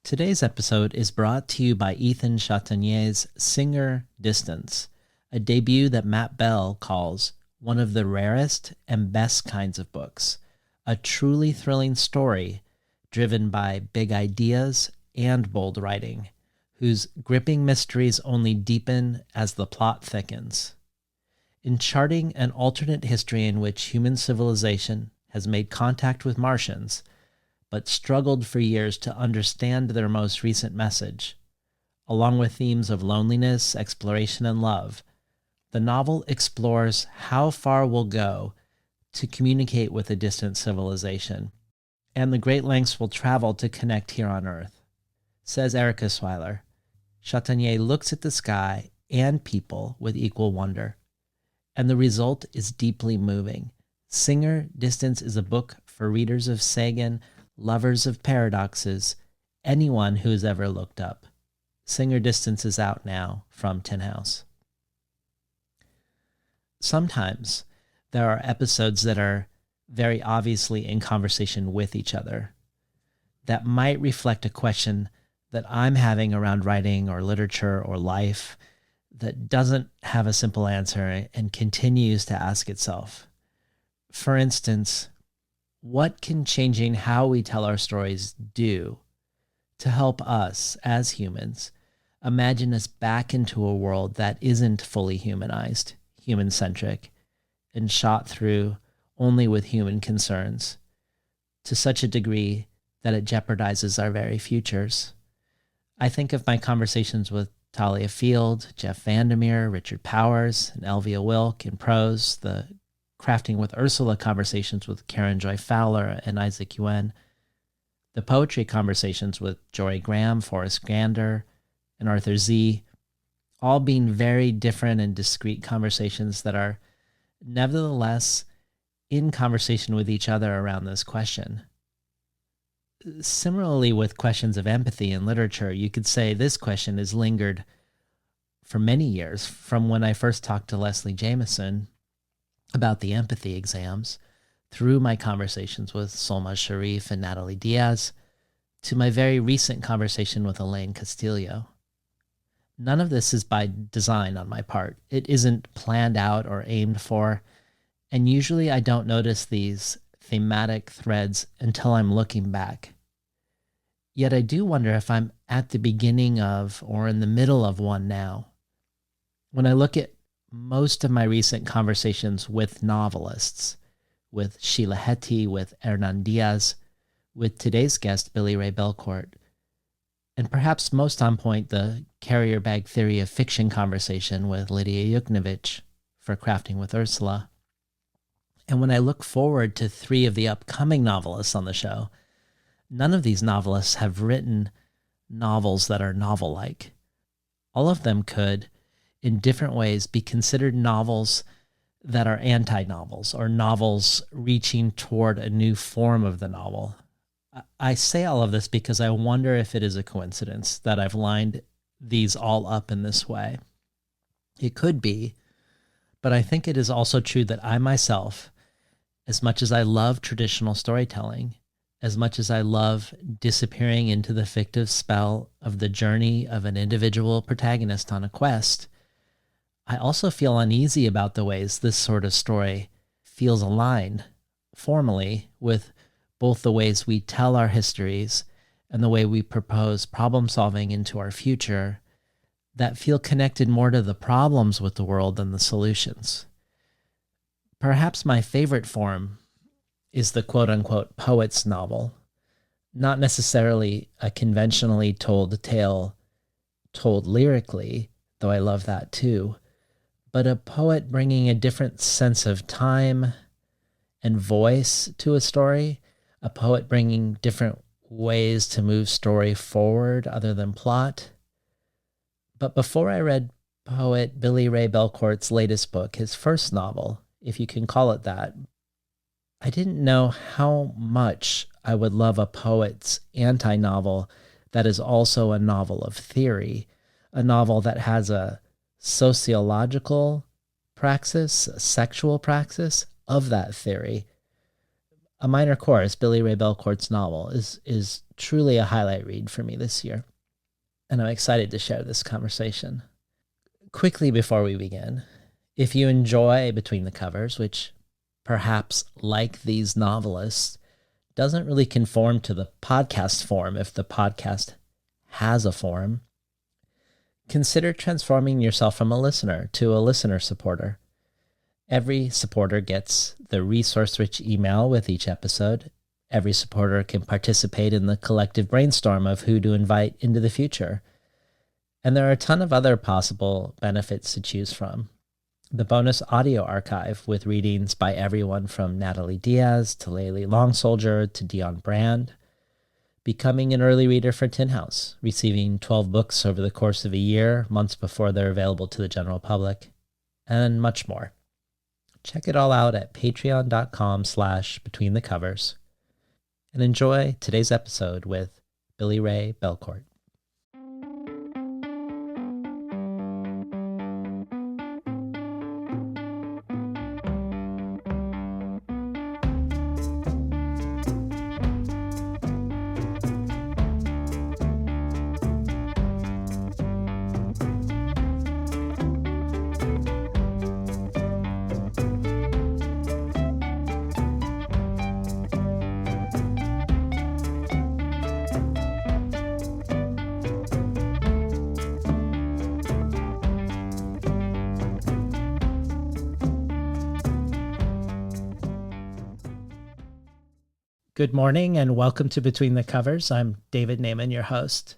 Today's episode is brought to you by Ethan Chatagnier's Singer Distance, a debut that Matt Bell calls one of the rarest and best kinds of books, a truly thrilling story driven by big ideas and bold writing, whose gripping mysteries only deepen as the plot thickens. In charting an alternate history in which human civilization has made contact with Martians, but struggled for years to understand their most recent message, along with themes of loneliness, exploration, and love, the novel explores how far we'll go to communicate with a distant civilization, and the great lengths we'll travel to connect here on Earth. Says Erica Swiler, Chatagnier looks at the sky and people with equal wonder, and the result is deeply moving. Singer Distance is a book for readers of Sagan, lovers of paradoxes, anyone who's ever looked up. Singer Distance is out now from Tin House. Sometimes there are episodes that are very obviously in conversation with each other that might reflect a question that I'm having around writing or literature or life that doesn't have a simple answer and continues to ask itself. For instance, what can changing how we tell our stories do to help us as humans imagine us back into a world that isn't fully humanized, human-centric, and shot through only with human concerns to such a degree that it jeopardizes our very futures? I think of my conversations with Talia Field, Jeff Vandermeer, Richard Powers, and Elvia Wilk in prose, the Crafting with Ursula conversations with Karen Joy Fowler and Isaac Yuen, the poetry conversations with Jory Graham, Forrest Gander, and Arthur Z., all being very different and discrete conversations that are nevertheless in conversation with each other around this question. Similarly, with questions of empathy in literature, you could say this question has lingered for many years, from when I first talked to Leslie Jameson about the empathy exams, through my conversations with Solma Sharif and Natalie Diaz, to my very recent conversation with Elaine Castillo. None of this is by design on my part. It isn't planned out or aimed for, and usually I don't notice these thematic threads until I'm looking back. Yet I do wonder if I'm at the beginning of or in the middle of one now. When I look at most of my recent conversations with novelists, with Sheila Heti, with Hernan Diaz, with today's guest, Billy-Ray Belcourt, and perhaps most on point, the carrier bag theory of fiction conversation with Lydia Yuknevich for Crafting with Ursula. And when I look forward to 3 of the upcoming novelists on the show, none of these novelists have written novels that are novel-like. All of them could, in different ways, be considered novels that are anti-novels, or novels reaching toward a new form of the novel. I say all of this because I wonder if it is a coincidence that I've lined these all up in this way. It could be, but I think it is also true that I myself, as much as I love traditional storytelling, as much as I love disappearing into the fictive spell of the journey of an individual protagonist on a quest, I also feel uneasy about the ways this sort of story feels aligned formally with both the ways we tell our histories and the way we propose problem solving into our future that feel connected more to the problems with the world than the solutions. Perhaps my favorite form is the quote-unquote poet's novel, not necessarily a conventionally told tale told lyrically, though I love that too, but a poet bringing a different sense of time and voice to a story, a poet bringing different ways to move story forward other than plot. But before I read poet Billy-Ray Belcourt's latest book, his first novel, if you can call it that, I didn't know how much I would love a poet's anti-novel that is also a novel of theory, a novel that has a sociological praxis, a sexual praxis of that theory, A Minor Chorus, Billy-Ray Belcourt's novel, is truly a highlight read for me this year, and I'm excited to share this conversation. Quickly before we begin, if you enjoy Between the Covers, which perhaps, like these novelists, doesn't really conform to the podcast form if the podcast has a form, consider transforming yourself from a listener to a listener supporter. Every supporter gets the resource-rich email with each episode. Every supporter can participate in the collective brainstorm of who to invite into the future. And there are a ton of other possible benefits to choose from. The bonus audio archive with readings by everyone from Natalie Diaz to Layli Longsoldier to Dion Brand. Becoming an early reader for Tin House, receiving 12 books over the course of a year, months before they're available to the general public, and much more. Check it all out at patreon.com/betweenthecovers. And enjoy today's episode with Billy-Ray Belcourt. Good morning and welcome to Between the Covers. I'm David Naiman, your host.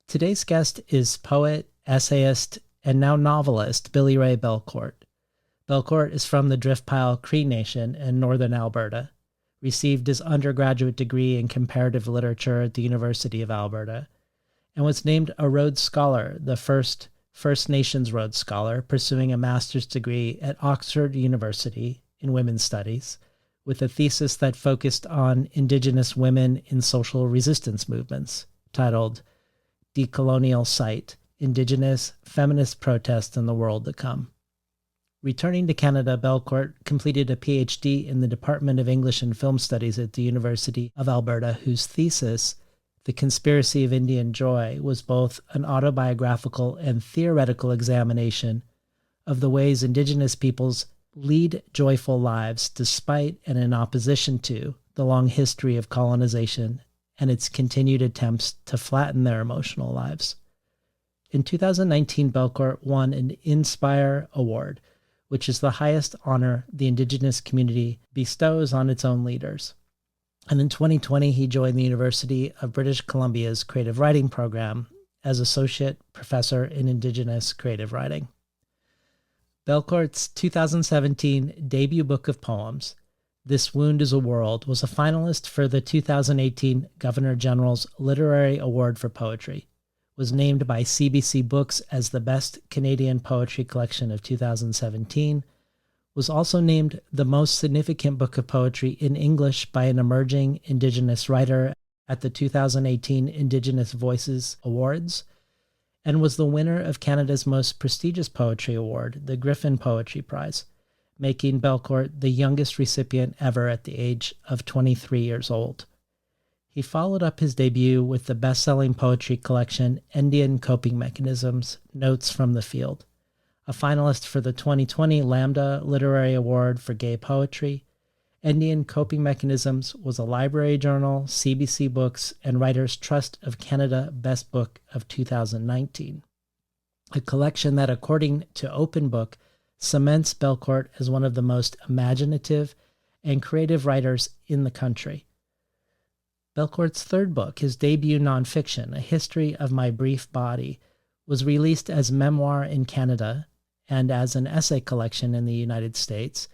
Today's guest is poet, essayist, and now novelist Billy-Ray Belcourt. Belcourt is from the Driftpile Cree Nation in northern Alberta, received his undergraduate degree in comparative literature at the University of Alberta, and was named a Rhodes Scholar, the first First Nations Rhodes Scholar, pursuing a master's degree at Oxford University in Women's Studies, with a thesis that focused on Indigenous women in social resistance movements, titled Decolonial Site, Indigenous Feminist Protest in the World to Come. Returning to Canada, Belcourt completed a PhD in the Department of English and Film Studies at the University of Alberta, whose thesis, The Conspiracy of Indian Joy, was both an autobiographical and theoretical examination of the ways Indigenous peoples lead joyful lives despite and in opposition to the long history of colonization and its continued attempts to flatten their emotional lives. In 2019, Belcourt won an Inspire Award, which is the highest honor the Indigenous community bestows on its own leaders. And in 2020, he joined the University of British Columbia's Creative Writing program as Associate Professor in Indigenous Creative Writing. Belcourt's 2017 debut book of poems, This Wound is a World, was a finalist for the 2018 Governor General's Literary Award for Poetry, was named by CBC Books as the best Canadian poetry collection of 2017, was also named the most significant book of poetry in English by an emerging Indigenous writer at the 2018 Indigenous Voices Awards, and was the winner of Canada's most prestigious poetry award, the Griffin Poetry Prize, making Belcourt the youngest recipient ever at the age of 23 years old. He followed up his debut with the best-selling poetry collection Indian Coping Mechanisms, Notes from the Field, a finalist for the 2020 Lambda Literary Award for Gay Poetry. Indian Coping Mechanisms was a Library Journal, CBC Books, and Writers' Trust of Canada Best Book of 2019, a collection that, according to Open Book, cements Belcourt as one of the most imaginative and creative writers in the country. Belcourt's third book, his debut nonfiction, A History of My Brief Body, was released as memoir in Canada and as an essay collection in the United States,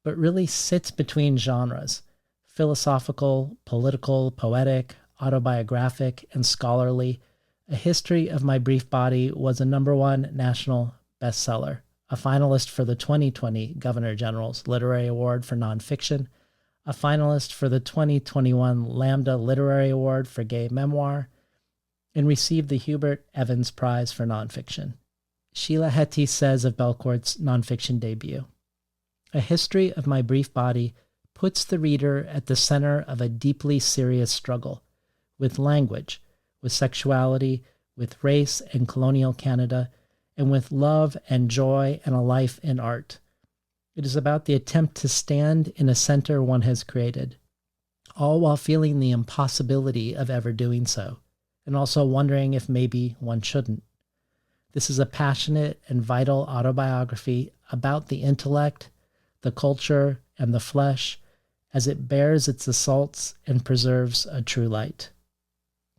but really sits between genres: philosophical, political, poetic, autobiographic, and scholarly. A History of My Brief Body was a #1 national bestseller, a finalist for the 2020 Governor General's Literary Award for Nonfiction, a finalist for the 2021 Lambda Literary Award for Gay Memoir, and received the Hubert Evans Prize for Nonfiction. Sheila Heti says of Belcourt's nonfiction debut, A History of My Brief Body puts the reader at the center of a deeply serious struggle with language, with sexuality, with race and colonial Canada, and with love and joy and a life in art. It is about the attempt to stand in a center one has created, all while feeling the impossibility of ever doing so, and also wondering if maybe one shouldn't. This is a passionate and vital autobiography about the intellect, the culture, and the flesh as it bears its assaults and preserves a true light.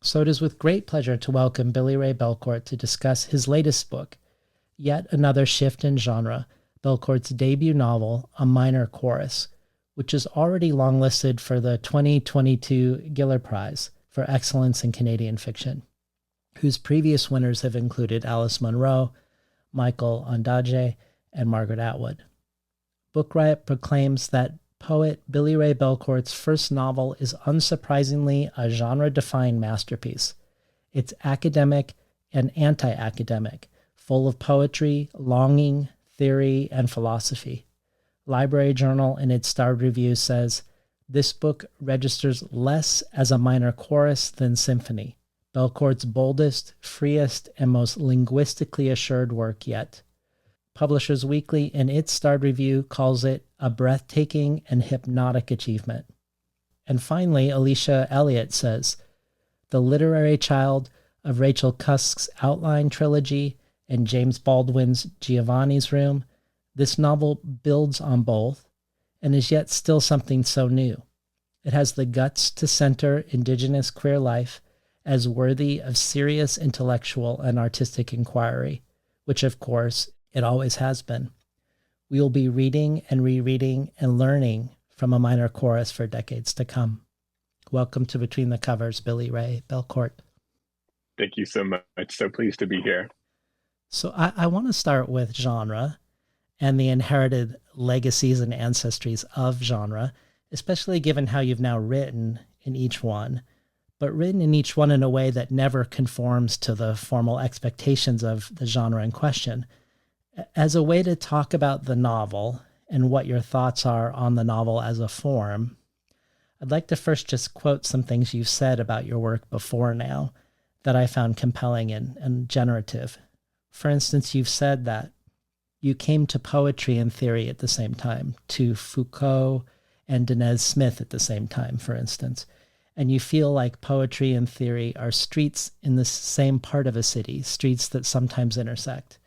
So it is with great pleasure to welcome Billy-Ray Belcourt to discuss his latest book, yet another shift in genre, Belcourt's debut novel, A Minor Chorus, which is already longlisted for the 2022 Giller Prize for Excellence in Canadian Fiction, whose previous winners have included Alice Munro, Michael Ondaatje, and Margaret Atwood. Book Riot proclaims that poet Billy-Ray Belcourt's first novel is unsurprisingly a genre-defined masterpiece. It's academic and anti-academic, full of poetry, longing, theory, and philosophy. Library Journal, in its starred review, says, "This book registers less as a minor chorus than symphony, Belcourt's boldest, freest, and most linguistically assured work yet." Publishers Weekly, in its starred review, calls it a breathtaking and hypnotic achievement. And finally, Alicia Elliott says, "The literary child of Rachel Cusk's Outline trilogy and James Baldwin's Giovanni's Room, this novel builds on both and is yet still something so new. It has the guts to center Indigenous queer life as worthy of serious intellectual and artistic inquiry, which of course it always has been. We will be reading and rereading and learning from A Minor Chorus for decades to come." Welcome to Between the Covers, Billy-Ray Belcourt. Thank you so much. So pleased to be here. So I want to start with genre and the inherited legacies and ancestries of genre, especially given how you've now written in each one, but written in each one in a way that never conforms to the formal expectations of the genre in question. As a way to talk about the novel and what your thoughts are on the novel as a form, I'd like to first just quote some things you've said about your work before now that I found compelling and generative. For instance, you've said that you came to poetry and theory at the same time, to Foucault and Danez Smith at the same time, for instance, and you feel like poetry and theory are streets in the same part of a city, streets that sometimes intersect.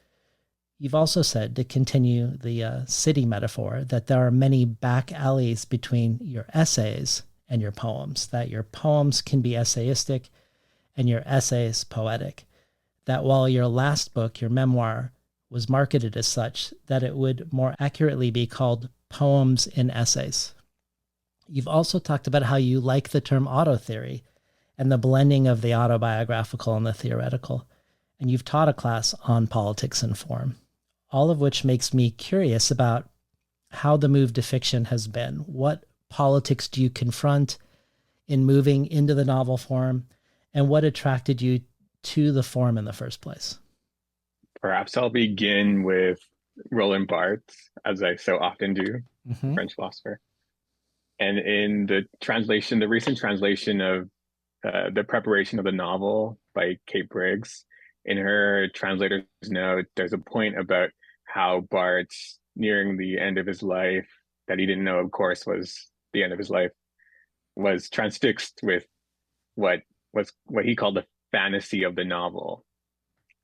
You've also said, to continue the city metaphor, that there are many back alleys between your essays and your poems, that your poems can be essayistic and your essays poetic, that while your last book, your memoir, was marketed as such, that it would more accurately be called Poems in Essays. You've also talked about how you like the term auto theory and the blending of the autobiographical and the theoretical, and you've taught a class on politics and form, all of which makes me curious about how the move to fiction has been. What politics do you confront in moving into the novel form, and what attracted you to the form in the first place? Perhaps I'll begin with Roland Barthes, as I so often do, Mm-hmm. French philosopher. And in the translation, the recent translation of the preparation of the novel by Kate Briggs, in her translator's note, there's a point about how Barthes, nearing the end of his life, that he didn't know, of course, was the end of his life, was transfixed with what he called the fantasy of the novel,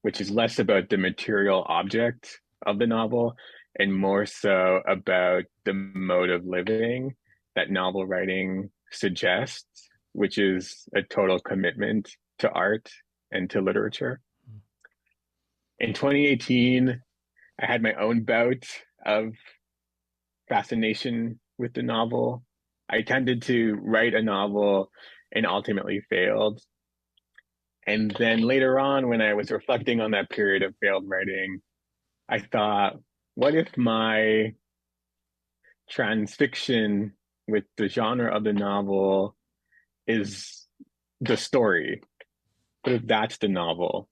which is less about the material object of the novel and more so about the mode of living that novel writing suggests, which is a total commitment to art and to literature. In 2018, I had my own bout of fascination with the novel. I tended to write a novel and ultimately failed. And then later on, when I was reflecting on that period of failed writing, I thought, what if my transfixion with the genre of the novel is the story? What if that's the novel?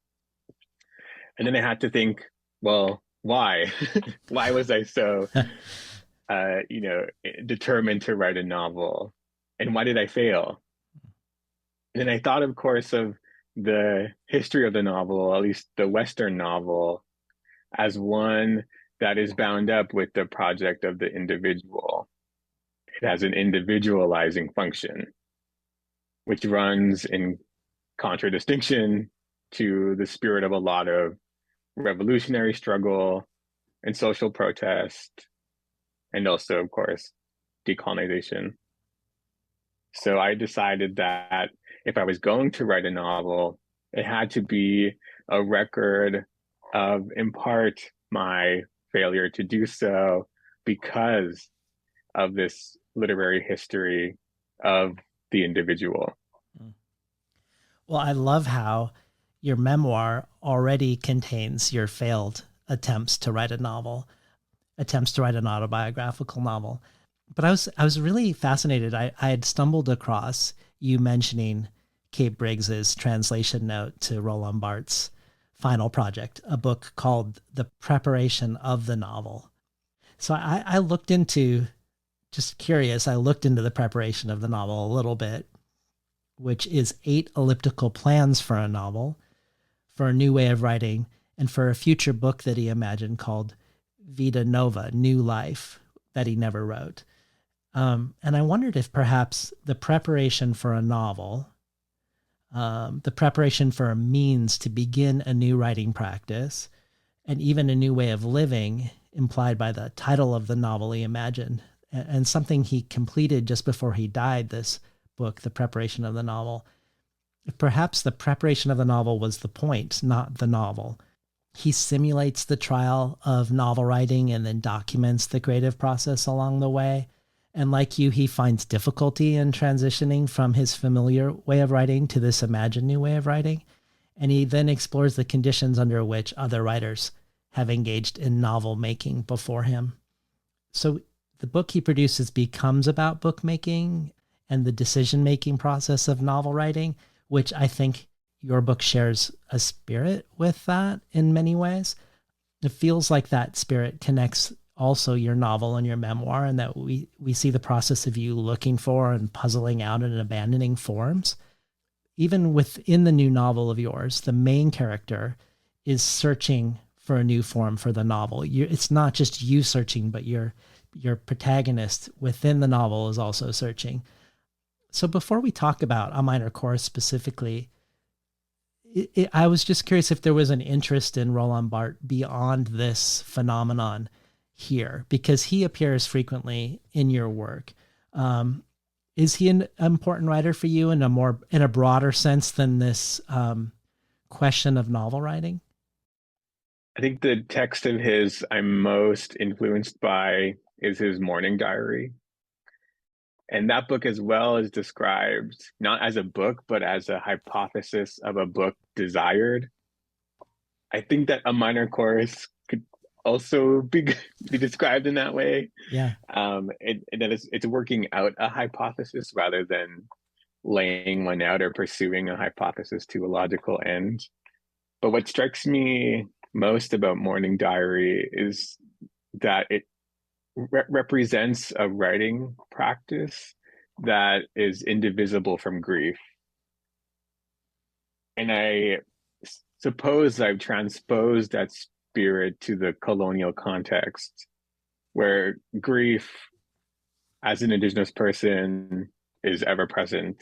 And then I had to think, well, why? Why was I so determined to write a novel. And why did I fail? And then I thought, of course, of the history of the novel, at least the Western novel, as one that is bound up with the project of the individual. It has an individualizing function, which runs in contradistinction to the spirit of a lot of revolutionary struggle and social protest, and also, of course, decolonization. So I decided that if I was going to write a novel, it had to be a record of, in part, my failure to do so because of this literary history of the individual. Well, I love how your memoir already contains your failed attempts to write a novel, attempts to write an autobiographical novel. But I was really fascinated. I had stumbled across you mentioning Kate Briggs's translation note to Roland Barthes' final project, a book called The Preparation of the Novel. So I looked into, just curious, I looked into the preparation of the novel a little bit, which is 8 elliptical plans for a novel, for a new way of writing, and for a future book that he imagined called Vita Nova, New Life, that he never wrote. And I wondered if perhaps the preparation for a novel, the preparation for a means to begin a new writing practice, and even a new way of living implied by the title of the novel he imagined, and something he completed just before he died, this book, The Preparation of the Novel. Perhaps the preparation of the novel was the point, not the novel. He simulates the trial of novel writing and then documents the creative process along the way. And like you, he finds difficulty in transitioning from his familiar way of writing to this imagined new way of writing. And he then explores the conditions under which other writers have engaged in novel making before him. So the book he produces becomes about bookmaking and the decision-making process of novel writing, which I think your book shares a spirit with that in many ways. It feels like that spirit connects also your novel and your memoir, and that we see the process of you looking for and puzzling out and abandoning forms. Even within the new novel of yours, the main character is searching for a new form for the novel. It's not just you searching, but your protagonist within the novel is also searching. So before we talk about A Minor Chorus specifically, I was just curious if there was an interest in Roland Barthes beyond this phenomenon here, because he appears frequently in your work. Is he an important writer for you in a broader sense than this question of novel writing? I think the text of his I'm most influenced by is his morning diary. And that book as well is described not as a book, but as a hypothesis of a book desired. I think that A Minor Chorus could also be described in that way. Yeah. It's working out a hypothesis rather than laying one out or pursuing a hypothesis to a logical end. But what strikes me most about Morning Diary is that it represents a writing practice that is indivisible from grief. And I suppose I've transposed that spirit to the colonial context where grief as an indigenous person is ever present.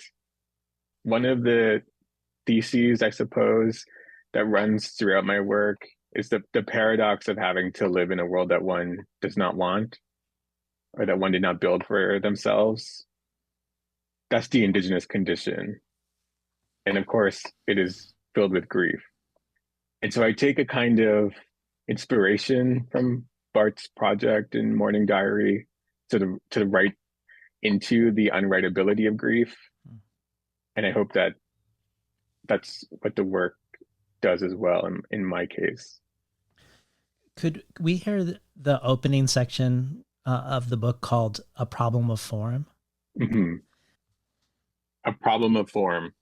One of the theses, I suppose, that runs throughout my work is the paradox of having to live in a world that one does not want or that one did not build for themselves. That's the indigenous condition. And of course, it is filled with grief. And so I take a kind of inspiration from Barthes' project in Morning Diary to write into the unwritability of grief. And I hope that that's what the work does as well in my case. Could we hear the opening section of the book called A Problem of Form? Mm-hmm. A problem of form.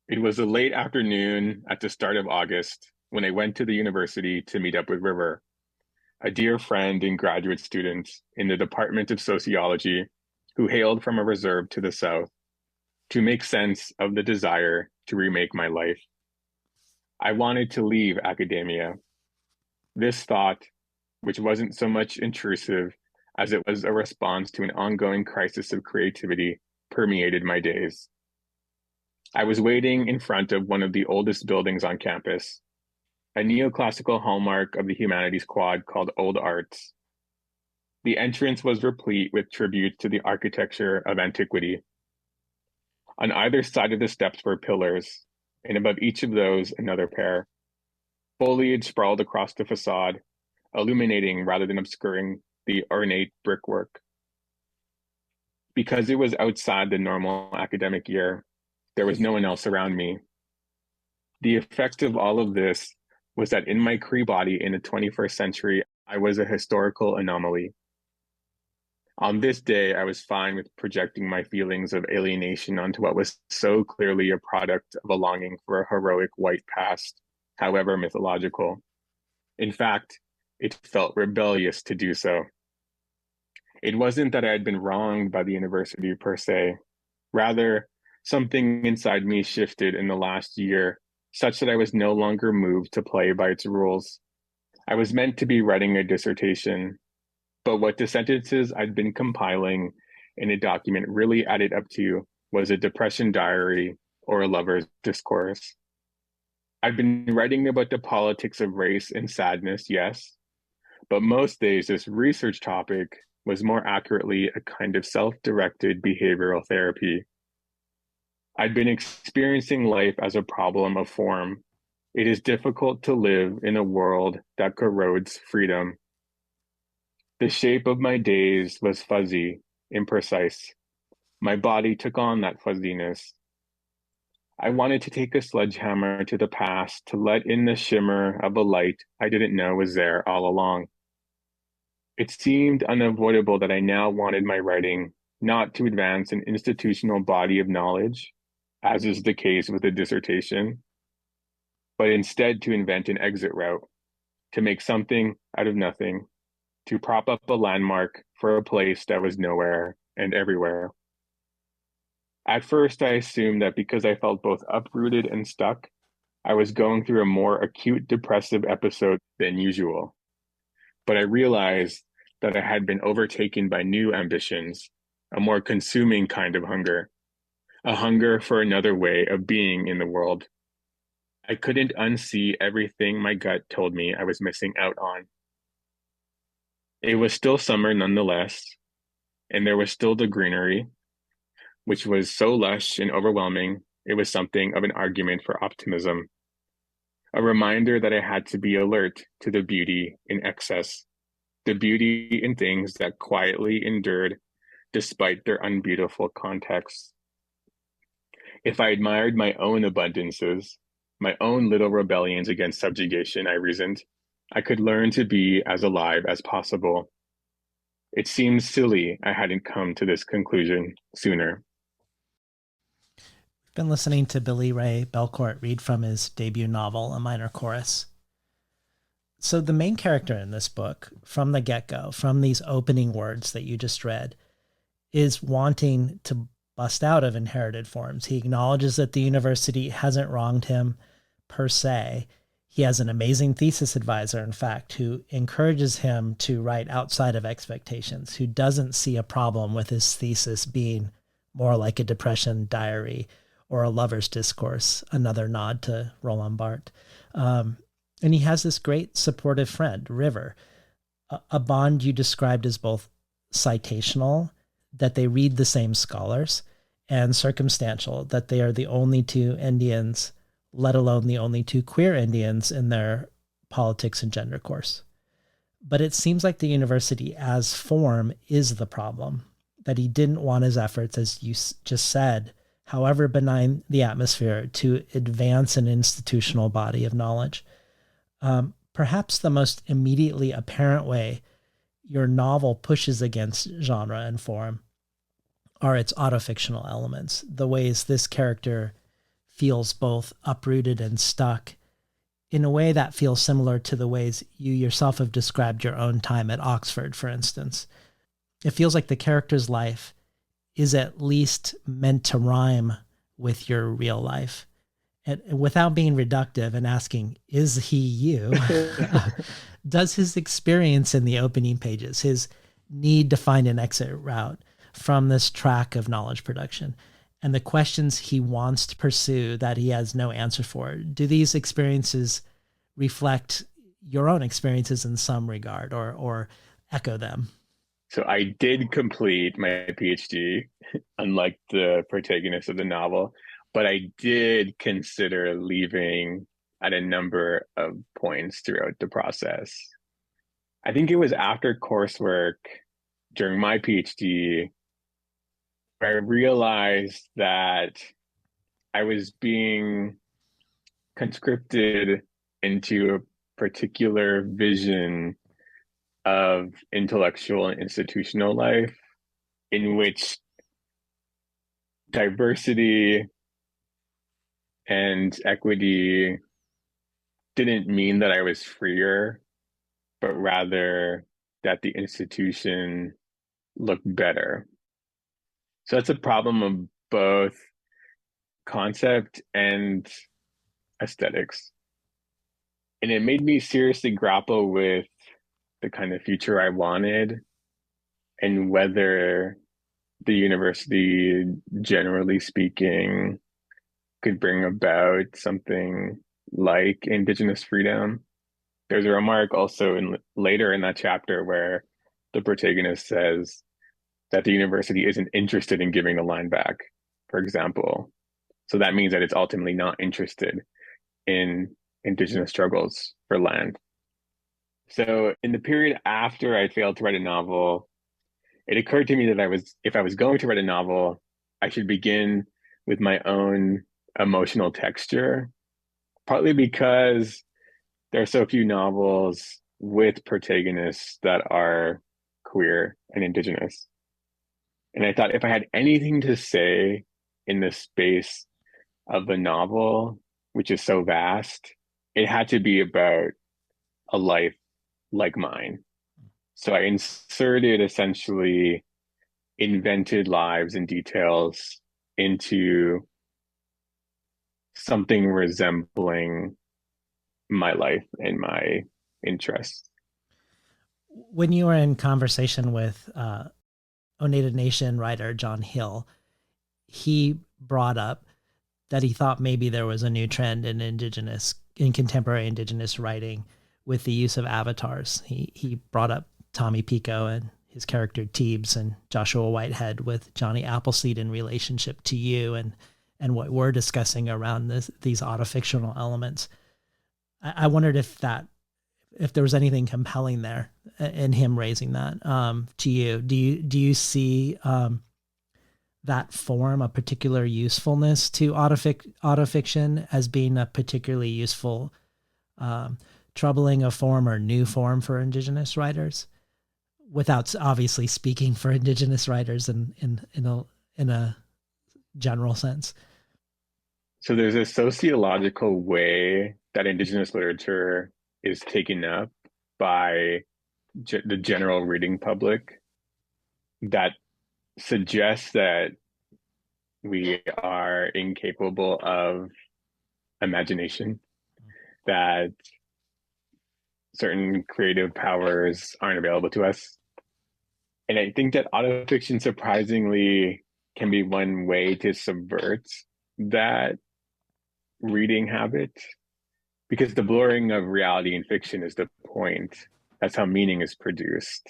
It was a late afternoon at the start of August when I went to the university to meet up with River. a dear friend and graduate student in the Department of Sociology who hailed from a reserve to the south, to make sense of the desire to remake my life. I wanted to leave academia. This thought, which wasn't so much intrusive as it was a response to an ongoing crisis of creativity, permeated my days. I was waiting in front of one of the oldest buildings on campus, a neoclassical hallmark of the humanities quad called Old Arts. The entrance was replete with tributes to the architecture of antiquity. On either side of the steps were pillars, and above each of those, another pair. Foliage sprawled across the facade, illuminating rather than obscuring the ornate brickwork. Because it was outside the normal academic year, there was no one else around me. The effect of all of this was that in my Cree body in the 21st century, I was a historical anomaly. On this day, I was fine with projecting my feelings of alienation onto what was so clearly a product of a longing for a heroic white past, however mythological. In fact, it felt rebellious to do so. It wasn't that I had been wronged by the university per se. Rather, something inside me shifted in the last year, such that I was no longer moved to play by its rules. I was meant to be writing a dissertation, but what the sentences I'd been compiling in a document really added up to was a depression diary or a lover's discourse. I've been writing about the politics of race and sadness, yes, but most days this research topic was more accurately a kind of self-directed behavioral therapy. I'd been experiencing life as a problem of form. It is difficult to live in a world that corrodes freedom. The shape of my days was fuzzy, imprecise. My body took on that fuzziness. I wanted to take a sledgehammer to the past to let in the shimmer of a light I didn't know was there all along. It seemed unavoidable that I now wanted my writing not to advance an institutional body of knowledge, as is the case with a dissertation, but instead to invent an exit route, to make something out of nothing, to prop up a landmark for a place that was nowhere and everywhere. At first, I assumed that because I felt both uprooted and stuck, I was going through a more acute depressive episode than usual. But I realized that I had been overtaken by new ambitions, a more consuming kind of hunger, a hunger for another way of being in the world. I couldn't unsee everything my gut told me I was missing out on. It was still summer nonetheless, and there was still the greenery, which was so lush and overwhelming, it was something of an argument for optimism. A reminder that I had to be alert to the beauty in excess, the beauty in things that quietly endured despite their unbeautiful context. If I admired my own abundances, my own little rebellions against subjugation, I reasoned, I could learn to be as alive as possible. It seems silly I hadn't come to this conclusion sooner. We've been listening to Billy-Ray Belcourt read from his debut novel, A Minor Chorus. So the main character in this book, from the get-go, from these opening words that you just read, is wanting to bust out of inherited forms. He acknowledges that the university hasn't wronged him per se. He has an amazing thesis advisor, in fact, who encourages him to write outside of expectations, who doesn't see a problem with his thesis being more like a depression diary or a lover's discourse, another nod to Roland Barthes. And he has this great supportive friend, River, a bond you described as both citational, that they read the same scholars, and circumstantial, that they are the only two Indians, let alone the only two queer Indians in their politics and gender course. But it seems like the university as form is the problem, that he didn't want his efforts, as you just said, however benign the atmosphere, to advance an institutional body of knowledge. Perhaps the most immediately apparent way your novel pushes against genre and form are its autofictional elements, the ways this character feels both uprooted and stuck in a way that feels similar to the ways you yourself have described your own time at Oxford, for instance. It feels like the character's life is at least meant to rhyme with your real life. And without being reductive and asking, is he you? Does his experience in the opening pages, his need to find an exit route from this track of knowledge production, and the questions he wants to pursue that he has no answer for, do these experiences reflect your own experiences in some regard, or echo them? So I did complete my PhD, unlike the protagonist of the novel, but I did consider leaving at a number of points throughout the process. I think it was after coursework during my PhD where I realized that I was being conscripted into a particular vision of intellectual and institutional life in which diversity and equity didn't mean that I was freer, but rather that the institution looked better. So that's a problem of both concept and aesthetics. And it made me seriously grapple with the kind of future I wanted and whether the university, generally speaking, could bring about something like indigenous freedom. There's a remark also later in that chapter where the protagonist says that the university isn't interested in giving the land back, for example. So that means that it's ultimately not interested in indigenous struggles for land. So in the period after I failed to write a novel, it occurred to me that if I was going to write a novel, I should begin with my own emotional texture, partly because there are so few novels with protagonists that are queer and indigenous. And I thought if I had anything to say in the space of the novel, which is so vast, it had to be about a life like mine. So I inserted essentially invented lives and details into something resembling my life and my interests. When you were in conversation with Oneida Nation writer John Hill, he brought up that he thought maybe there was a new trend in contemporary indigenous writing with the use of avatars. He brought up Tommy Pico and his character Teebs and Joshua Whitehead with Johnny Appleseed in relationship to you and what we're discussing around these autofictional elements. I wondered if there was anything compelling there in him raising that to you. Do you see that form a particular usefulness to autofiction as being a particularly useful troubling a form or new form for indigenous writers, without obviously speaking for indigenous writers in a general sense? So there's a sociological way that indigenous literature is taken up by the general reading public that suggests that we are incapable of imagination, that certain creative powers aren't available to us. And I think that autofiction surprisingly can be one way to subvert that reading habit, because the blurring of reality and fiction is the point. That's how meaning is produced.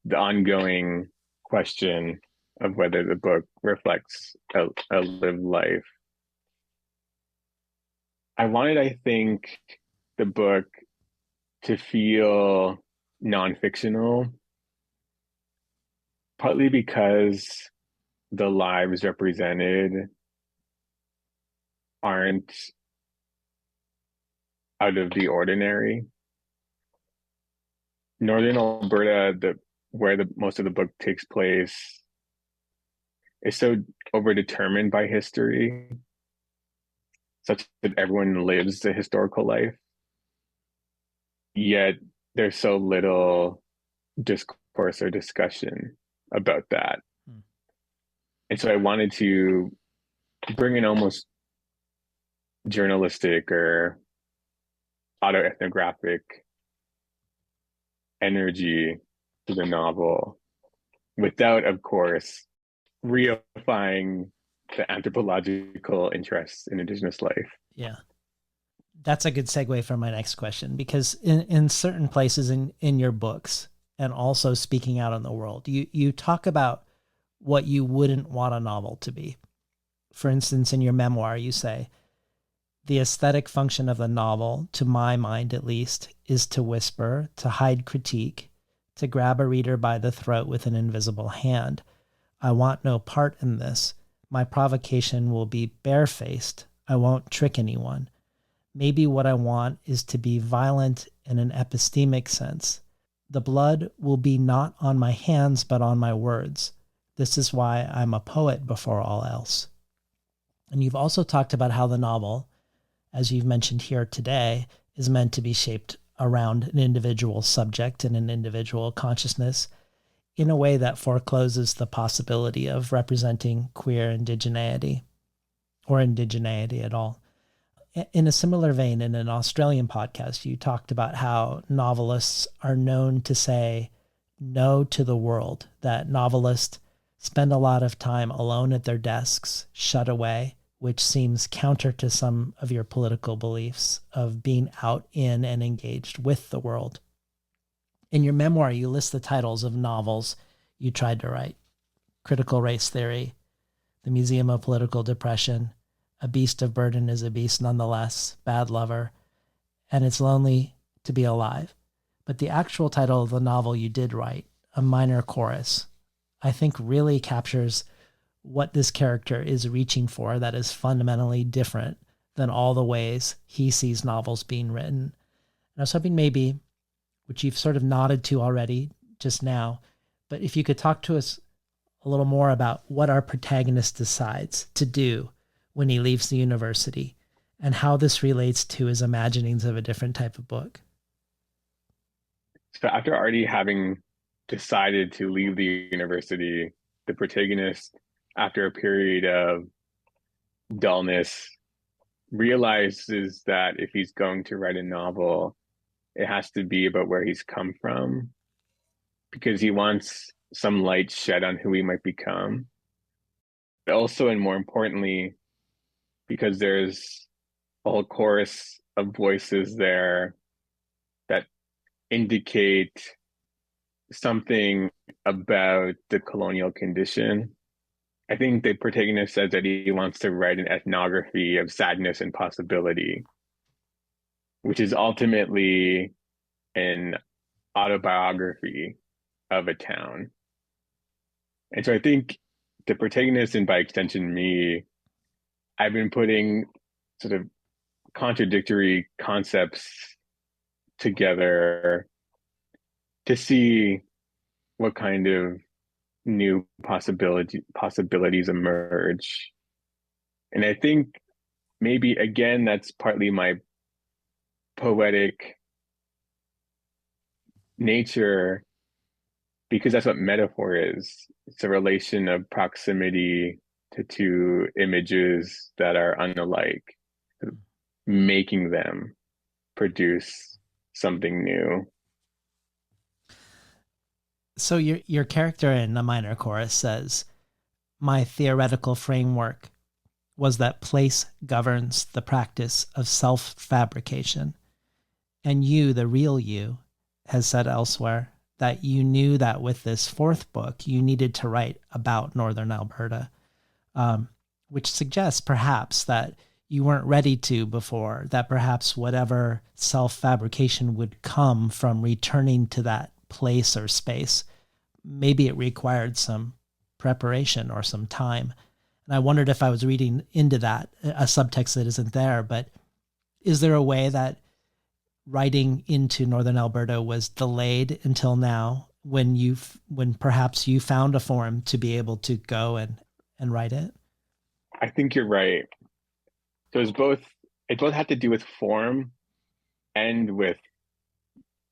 The ongoing question of whether the book reflects a lived life. I wanted, I think, the book to feel non-fictional, partly because the lives represented aren't out of the ordinary. Northern Alberta, where most of the book takes place, is so overdetermined by history. such that everyone lives a historical life, yet there's so little discourse or discussion about that. Hmm. And so I wanted to bring an almost journalistic or autoethnographic energy to the novel without, of course, reifying the anthropological interests in indigenous life. Yeah. That's a good segue for my next question, because in certain places in your books and also speaking out in the world, you talk about what you wouldn't want a novel to be. For instance, in your memoir, you say, the aesthetic function of the novel, to my mind at least, is to whisper, to hide critique, to grab a reader by the throat with an invisible hand. I want no part in this. My provocation will be barefaced. I won't trick anyone. Maybe what I want is to be violent in an epistemic sense. The blood will be not on my hands, but on my words. This is why I'm a poet before all else. And you've also talked about how the novel, as you've mentioned here today, is meant to be shaped around an individual subject and an individual consciousness in a way that forecloses the possibility of representing queer indigeneity or indigeneity at all. In a similar vein, in an Australian podcast, you talked about how novelists are known to say no to the world, that novelists spend a lot of time alone at their desks, shut away, which seems counter to some of your political beliefs of being out in and engaged with the world. In your memoir, you list the titles of novels you tried to write: Critical Race Theory, The Museum of Political Depression, A Beast of Burden is a Beast Nonetheless, Bad Lover, and It's Lonely to Be Alive. But the actual title of the novel you did write, A Minor Chorus, I think really captures what this character is reaching for that is fundamentally different than all the ways he sees novels being written. And I was hoping maybe, which you've sort of nodded to already just now, but if you could talk to us a little more about what our protagonist decides to do when he leaves the university and how this relates to his imaginings of a different type of book. So after already having decided to leave the university, the protagonist, after a period of dullness, realizes that if he's going to write a novel, it has to be about where he's come from, because he wants some light shed on who he might become. But also, and more importantly, because there's a whole chorus of voices there that indicate something about the colonial condition. I think the protagonist says that he wants to write an ethnography of sadness and possibility, which is ultimately an autobiography of a town. And so I think the protagonist, and by extension me, I've been putting sort of contradictory concepts together to see what kind of new possibilities emerge. And I think maybe again that's partly my poetic nature, because that's what metaphor is. It's a relation of proximity to two images that are unalike, making them produce something new. So your character in A Minor Chorus says, my theoretical framework was that place governs the practice of self-fabrication. And you, the real you, has said elsewhere that you knew that with this fourth book, you needed to write about Northern Alberta, which suggests perhaps that you weren't ready to before, that perhaps whatever self-fabrication would come from returning to that place or space, maybe it required some preparation or some time. And I wondered if I was reading into that, a subtext that isn't there, but is there a way that writing into Northern Alberta was delayed until now when perhaps you found a forum to be able to go and write it? I think you're right. So it's both it both had to do with form and with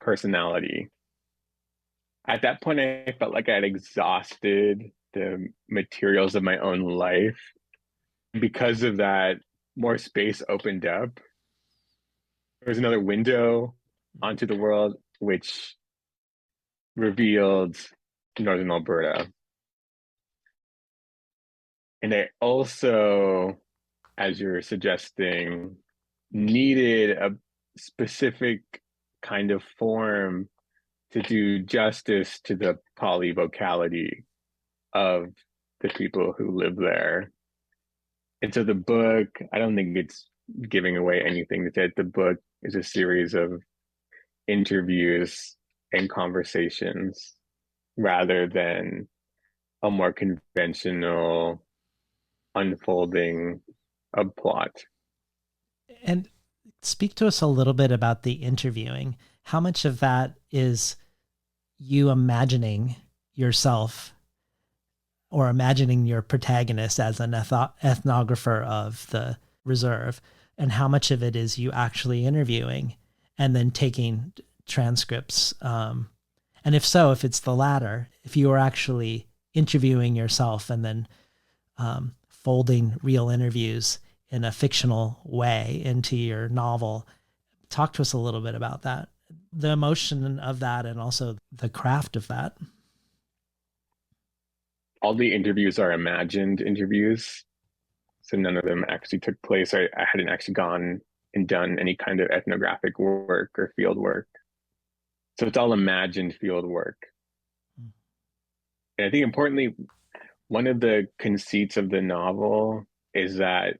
personality. At that point, I felt like I had exhausted the materials of my own life. Because of that, more space opened up. There was another window onto the world, which revealed Northern Alberta. And I also, as you're suggesting, needed a specific kind of form to do justice to the polyvocality of the people who live there. And so the book, I don't think it's giving away anything. That the book is a series of interviews and conversations rather than a more conventional unfolding of plot. And speak to us a little bit about the interviewing. How much of that is you imagining yourself or imagining your protagonist as an ethnographer of the reserve, and how much of it is you actually interviewing and then taking transcripts? And if so, if it's the latter, if you are actually interviewing yourself and then folding real interviews in a fictional way into your novel, talk to us a little bit about that, the emotion of that, and also the craft of that. All the interviews are imagined interviews, so none of them actually took place. I hadn't actually gone and done any kind of ethnographic work or field work. So it's all imagined field work. And I think importantly, one of the conceits of the novel is that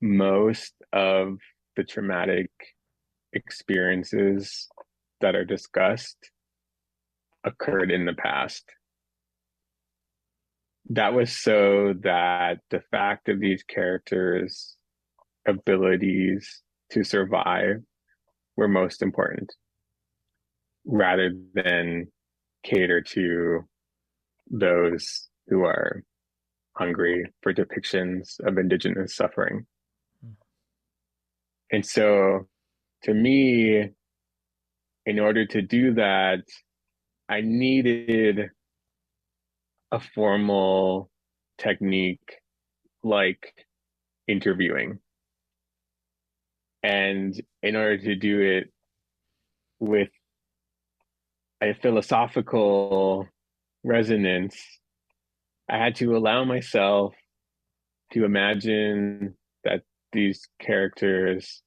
most of the traumatic experiences that are discussed occurred in the past. That was so that the fact of these characters' abilities to survive were most important, rather than cater to those who are hungry for depictions of indigenous suffering. And so, to me, in order to do that, I needed a formal technique like interviewing. And in order to do it with a philosophical resonance, I had to allow myself to imagine that these characters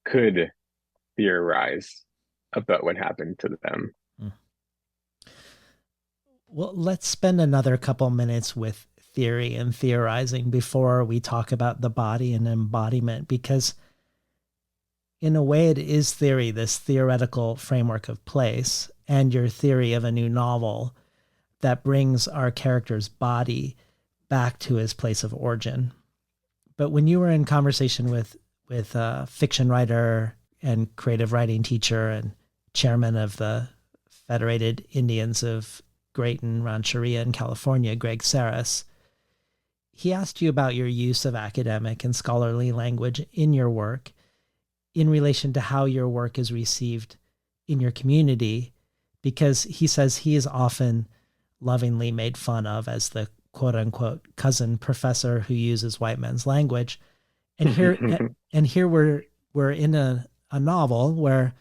could theorize about what happened to them. Well, let's spend another couple minutes with theory and theorizing before we talk about the body and embodiment, because in a way it is theory, this theoretical framework of place, and your theory of a new novel that brings our character's body back to his place of origin. But when you were in conversation with a fiction writer and creative writing teacher and chairman of the Federated Indians of Grayton Rancheria in California, Greg Saris, he asked you about your use of academic and scholarly language in your work in relation to how your work is received in your community, because he says he is often lovingly made fun of as the quote unquote cousin professor who uses white men's language. And here we're in a novel where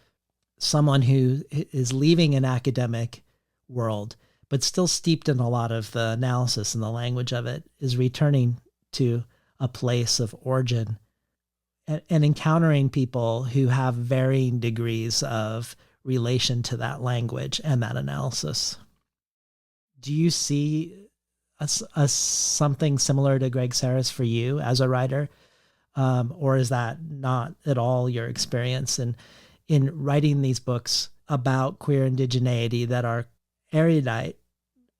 someone who is leaving an academic world, but still steeped in a lot of the analysis and the language of it, is returning to a place of origin and encountering people who have varying degrees of relation to that language and that analysis. Do you see a something similar to Greg Saris for you as a writer? Or is that not at all your experience in writing these books about queer indigeneity that are erudite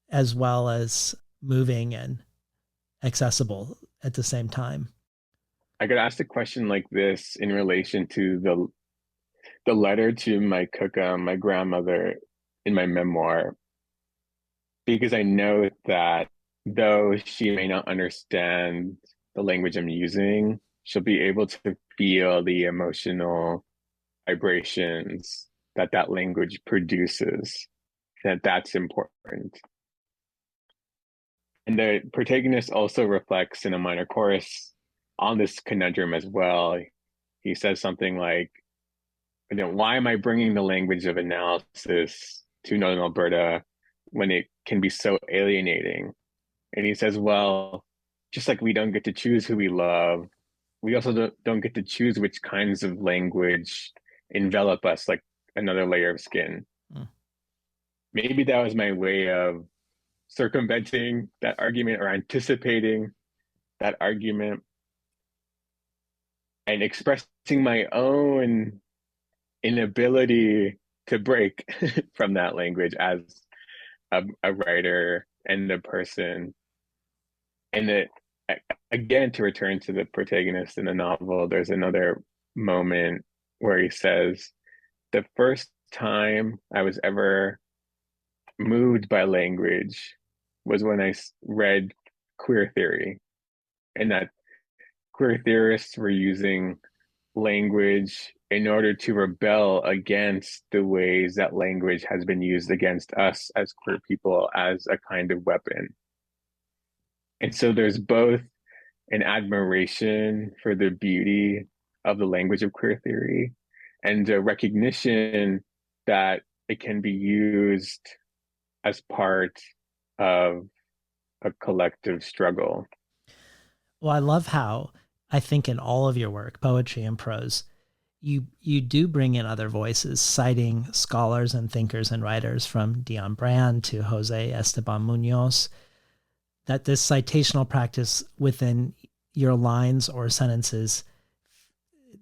as well as moving and accessible at the same time? I could ask a question like this in relation to the letter to my kuka, my grandmother, in my memoir, because I know that though she may not understand the language I'm using, she'll be able to feel the emotional vibrations that that language produces, that that's important. And the protagonist also reflects in a minor chorus on this conundrum as well. He says something like, why am I bringing the language of analysis to Northern Alberta when it can be so alienating? And he says, well, just like we don't get to choose who we love, we also don't get to choose which kinds of language envelop us like another layer of skin. Mm. Maybe that was my way of circumventing that argument or anticipating that argument and expressing my own inability to break from that language as a writer and a person. And it, again, to return to the protagonist in the novel, there's another moment where he says, the first time I was ever moved by language was when I read queer theory, and that queer theorists were using language in order to rebel against the ways that language has been used against us as queer people as a kind of weapon. And so there's both an admiration for the beauty of the language of queer theory and a recognition that it can be used as part of a collective struggle. Well, I love how I think in all of your work, poetry and prose, you do bring in other voices, citing scholars and thinkers and writers from Dion Brand to Jose Esteban Munoz, that this citational practice within your lines or sentences,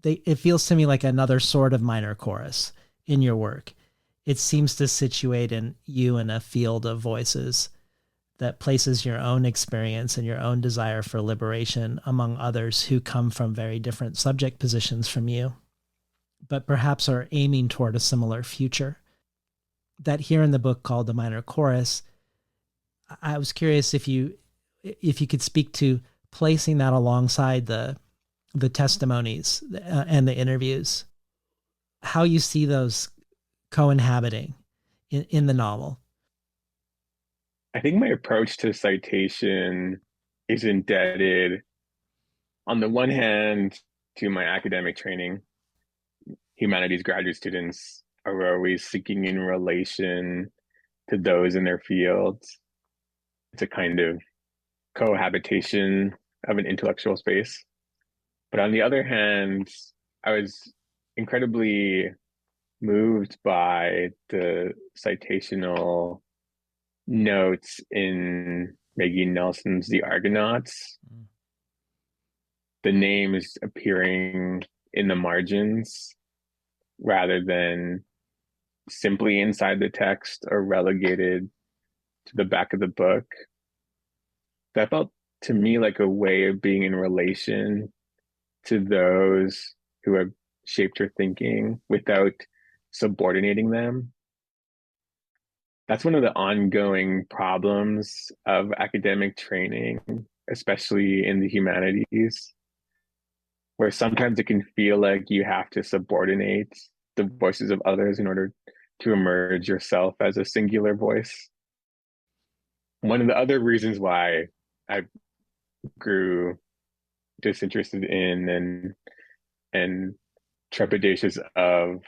it feels to me like another sort of minor chorus in your work. It seems to situate you in a field of voices that places your own experience and your own desire for liberation among others who come from very different subject positions from you, but perhaps are aiming toward a similar future. That here in the book called The Minor Chorus, I was curious if you could speak to placing that alongside the testimonies and the interviews, how you see those co-inhabiting in the novel. I think my approach to citation is indebted, on the one hand, to my academic training. Humanities graduate students are always seeking in relation to those in their fields. It's a kind of cohabitation of an intellectual space. But on the other hand, I was incredibly moved by the citational notes in Maggie Nelson's The Argonauts. The name is appearing in the margins rather than simply inside the text or relegated to the back of the book. That felt to me like a way of being in relation to those who have shaped her thinking without subordinating them. That's one of the ongoing problems of academic training, especially in the humanities, where sometimes it can feel like you have to subordinate the voices of others in order to emerge yourself as a singular voice. One of the other reasons why I grew disinterested in and trepidatious of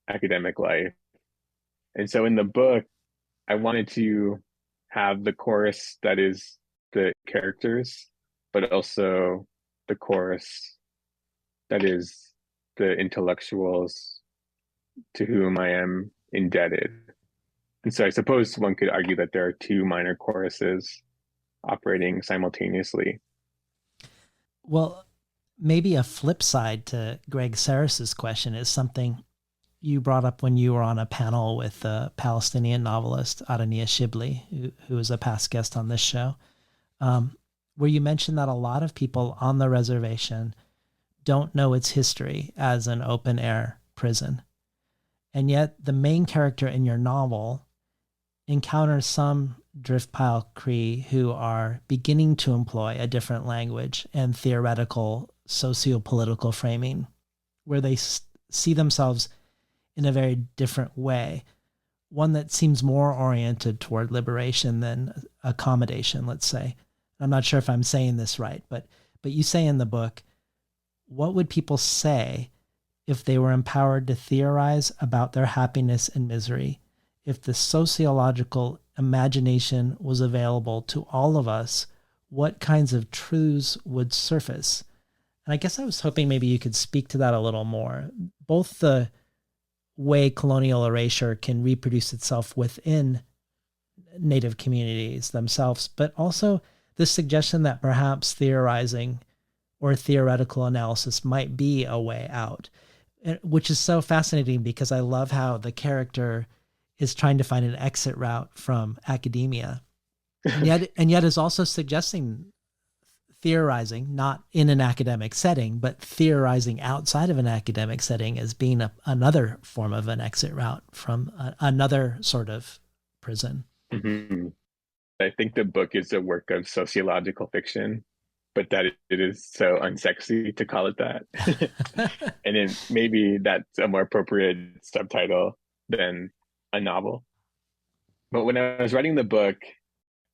academic life. And so in the book, I wanted to have the chorus that is the characters, but also the chorus that is the intellectuals to whom I am indebted. And so I suppose one could argue that there are two minor choruses operating simultaneously. Well, maybe a flip side to Greg Sarris's question is something you brought up when you were on a panel with the Palestinian novelist Adania Shibli, who is a past guest on this show, where you mentioned that a lot of people on the reservation don't know its history as an open-air prison. And yet the main character in your novel encounters some Driftpile Cree who are beginning to employ a different language and theoretical sociopolitical framing where they see themselves in a very different way, one that seems more oriented toward liberation than accommodation, let's say. I'm not sure if I'm saying this right, but you say in the book, what would people say if they were empowered to theorize about their happiness and misery, if the sociological imagination was available to all of us? What kinds of truths would surface? And I guess I was hoping maybe you could speak to that a little more. Both the way colonial erasure can reproduce itself within Native communities themselves, but also the suggestion that perhaps theorizing or theoretical analysis might be a way out, which is so fascinating because I love how the character is trying to find an exit route from academia, and yet is also suggesting theorizing, not in an academic setting, but theorizing outside of an academic setting as being another form of an exit route from another sort of prison. Mm-hmm. I think the book is a work of sociological fiction, but that it is so unsexy to call it that. And then maybe that's a more appropriate subtitle than a novel. But when I was writing the book,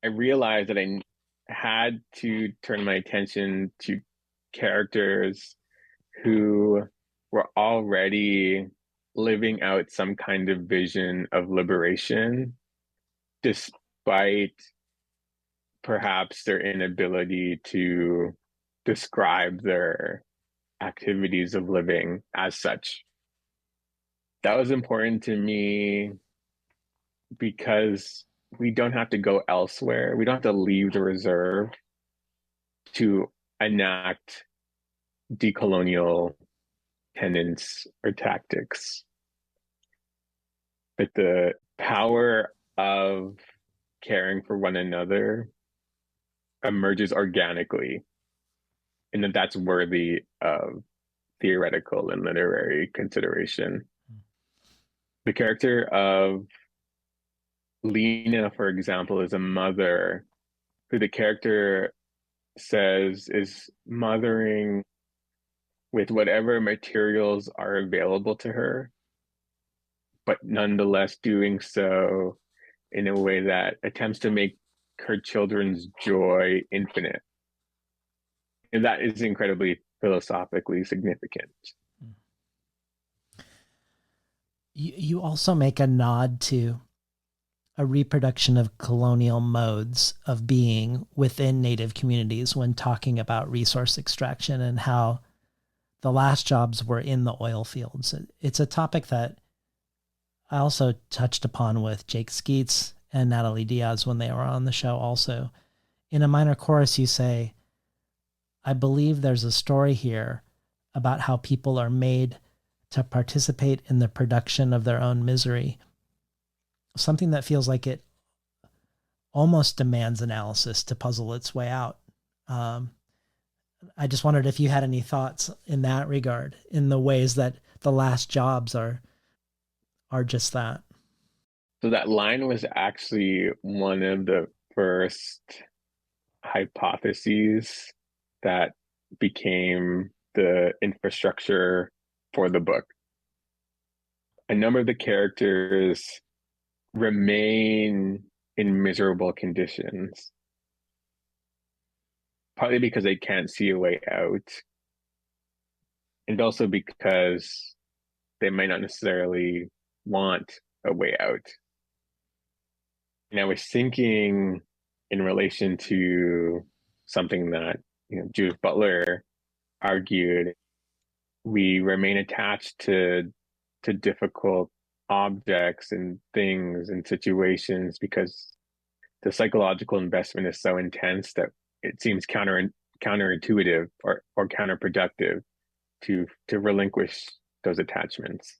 I realized that I had to turn my attention to characters who were already living out some kind of vision of liberation, despite perhaps their inability to describe their activities of living as such. That was important to me because we don't have to go elsewhere. We don't have to leave the reserve to enact decolonial tenets or tactics. But the power of caring for one another emerges organically, and that's worthy of theoretical and literary consideration. The character of Lena, for example, is a mother who the character says is mothering with whatever materials are available to her, but nonetheless doing so in a way that attempts to make her children's joy infinite. And that is incredibly philosophically significant. You also make a nod to a reproduction of colonial modes of being within Native communities when talking about resource extraction and how the last jobs were in the oil fields. It's a topic that I also touched upon with Jake Skeets and Natalie Diaz when they were on the show also. In a minor chorus, you say, I believe there's a story here about how people are made to participate in the production of their own misery. Something that feels like it almost demands analysis to puzzle its way out. I just wondered if you had any thoughts in that regard, in the ways that the last jobs are just that. So that line was actually one of the first hypotheses that became the infrastructure for the book. A number of the characters remain in miserable conditions, partly because they can't see a way out, and also because they might not necessarily want a way out. And I was thinking in relation to something that Judith Butler argued, we remain attached to difficult objects and things and situations because the psychological investment is so intense that it seems counterintuitive or counterproductive to relinquish those attachments.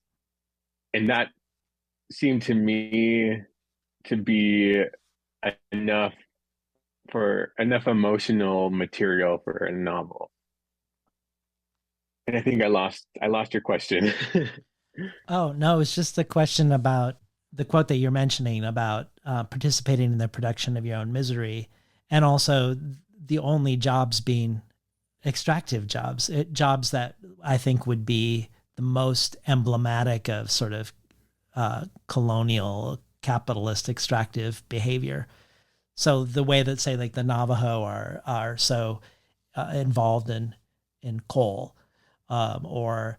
And that seemed to me to be enough emotional material for a novel. And I think I lost your question. Oh, no, it's just a question about the quote that you're mentioning about participating in the production of your own misery, and also the only jobs being extractive jobs, jobs that I think would be the most emblematic of sort of colonial capitalist extractive behavior. So the way that, say, like the Navajo are so involved in coal, or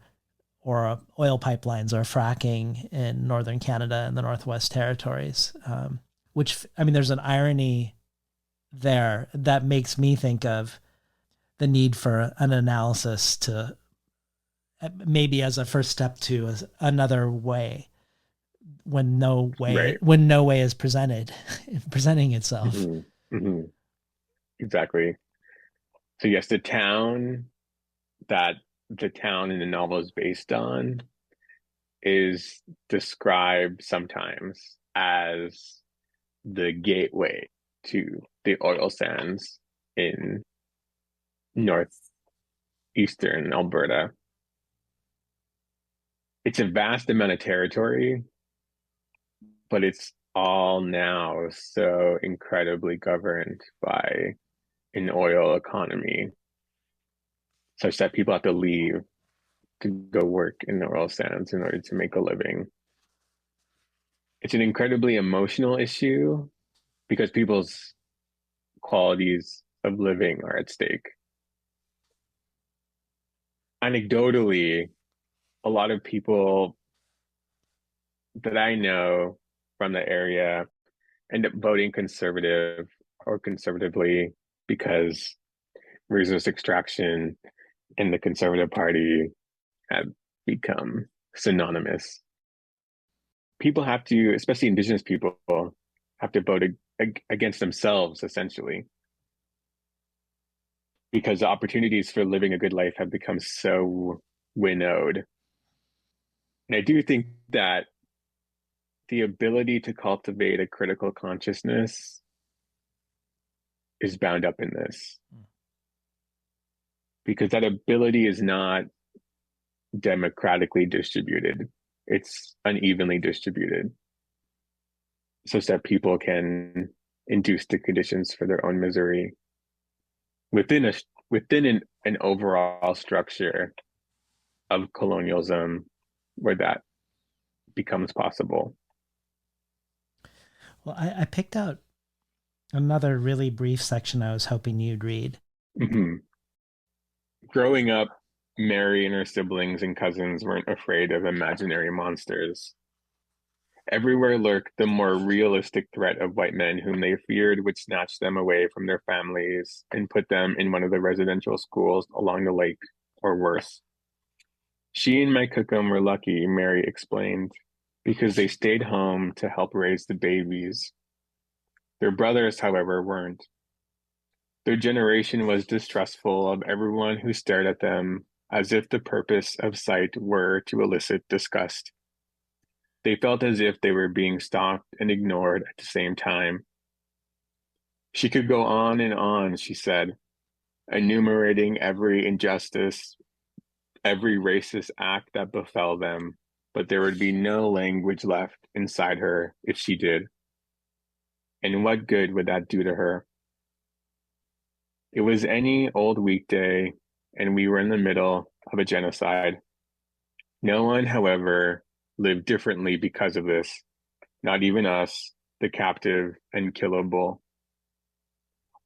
oil pipelines or fracking in northern Canada and the Northwest Territories, which, I mean, there's an irony there that makes me think of the need for an analysis to maybe as a first step to another way when no Right. way is presenting itself. Hmm. Exactly. So yes, that the town in the novel is based on is described sometimes as the gateway to the oil sands in northeastern Alberta. It's a vast amount of territory, but it's all now so incredibly governed by an oil economy, such that people have to leave to go work in the oil sands in order to make a living. It's an incredibly emotional issue because people's qualities of living are at stake. Anecdotally, a lot of people that I know from the area end up voting conservative or conservatively because resource extraction and the Conservative Party have become synonymous. People have to, especially indigenous people, have to vote against themselves essentially because the opportunities for living a good life have become so winnowed. And I do think that the ability to cultivate a critical consciousness is bound up in this because that ability is not democratically distributed. It's unevenly distributed such that people can induce the conditions for their own misery within an overall structure of colonialism where that becomes possible. Well, I picked out another really brief section I was hoping you'd read. Mm-hmm. Growing up, Mary and her siblings and cousins weren't afraid of imaginary monsters. Everywhere lurked the more realistic threat of white men whom they feared would snatch them away from their families and put them in one of the residential schools along the lake, or worse. She and my cookum were lucky, Mary explained, because they stayed home to help raise the babies. Their brothers, however, weren't. Their generation was distrustful of everyone who stared at them as if the purpose of sight were to elicit disgust. They felt as if they were being stalked and ignored at the same time. She could go on and on, she said, enumerating every injustice, every racist act that befell them, but there would be no language left inside her if she did. And what good would that do to her? It was any old weekday, and we were in the middle of a genocide. No one, however, lived differently because of this, not even us, the captive and killable.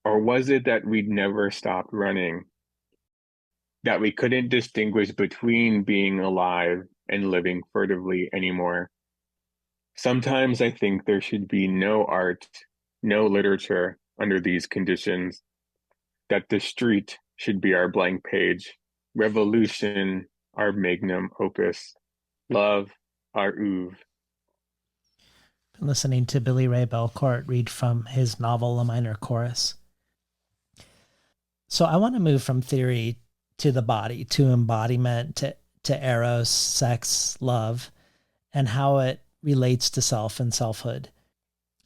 Or was it that we'd never stopped running? That we couldn't distinguish between being alive and living furtively anymore? Sometimes I think there should be no art, no literature under these conditions, that the street should be our blank page, revolution our magnum opus, love our oeuvre. Been listening to Billy-Ray Belcourt read from his novel A Minor Chorus. So I want to move from theory to the body, to embodiment, to eros, sex, love, and how it relates to self and selfhood.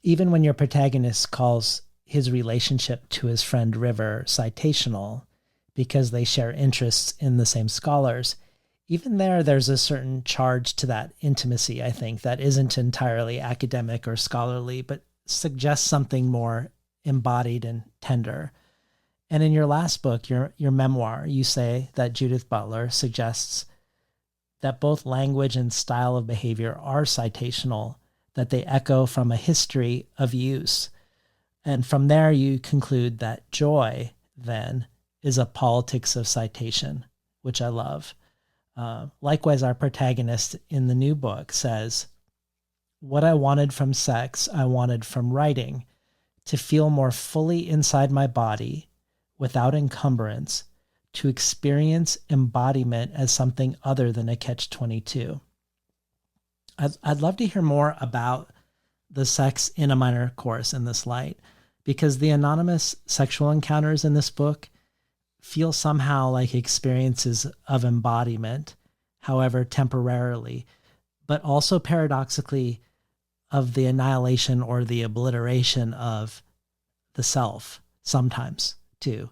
Even when your protagonist calls his relationship to his friend River citational because they share interests in the same scholars, even there's a certain charge to that intimacy, I think, that isn't entirely academic or scholarly, but suggests something more embodied and tender. And in your last book, your memoir, you say that Judith Butler suggests that both language and style of behavior are citational, that they echo from a history of use. And from there, you conclude that joy, then, is a politics of citation, which I love. Likewise, our protagonist in the new book says, "What I wanted from sex, I wanted from writing, to feel more fully inside my body, without encumbrance, to experience embodiment as something other than a catch-22." I'd love to hear more about the sex in a minor chorus in this light, because the anonymous sexual encounters in this book feel somehow like experiences of embodiment, however temporarily, but also paradoxically of the annihilation or the obliteration of the self sometimes too.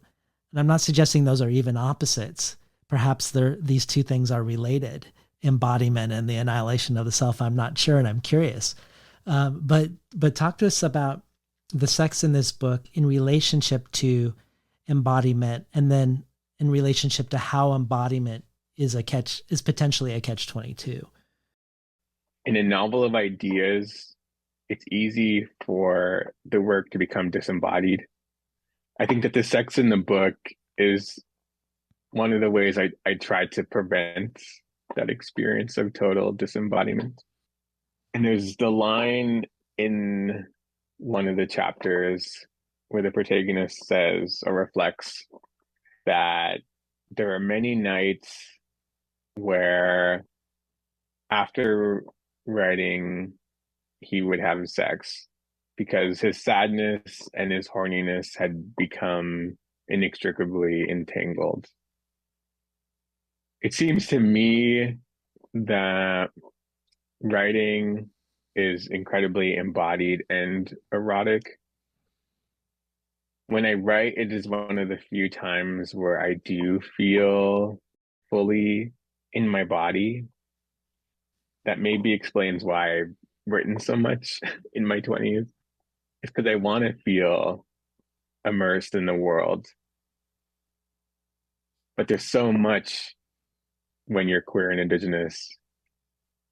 And I'm not suggesting those are even opposites. Perhaps these two things are related, embodiment and the annihilation of the self. I'm not sure, and I'm curious. But talk to us about the sex in this book in relationship to embodiment, and then in relationship to how embodiment is potentially a catch-22. In a novel of ideas, it's easy for the work to become disembodied. I think that the sex in the book is one of the ways I try to prevent that experience of total disembodiment. And there's the line in one of the chapters where the protagonist says or reflects that there are many nights where after writing, he would have sex because his sadness and his horniness had become inextricably entangled. It seems to me that writing is incredibly embodied and erotic. When I write, it is one of the few times where I do feel fully in my body. That maybe explains why I've written so much in my 20s. It's because I want to feel immersed in the world. But there's so much when you're queer and indigenous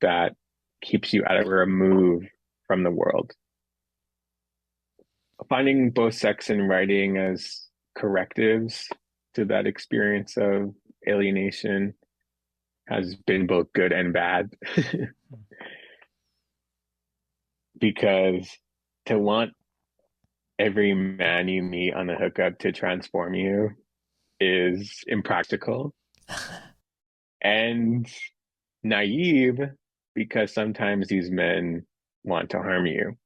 that keeps you at a remove from the world. Finding both sex and writing as correctives to that experience of alienation has been both good and bad. Because to want every man you meet on the hookup to transform you is impractical and naive, because sometimes these men want to harm you.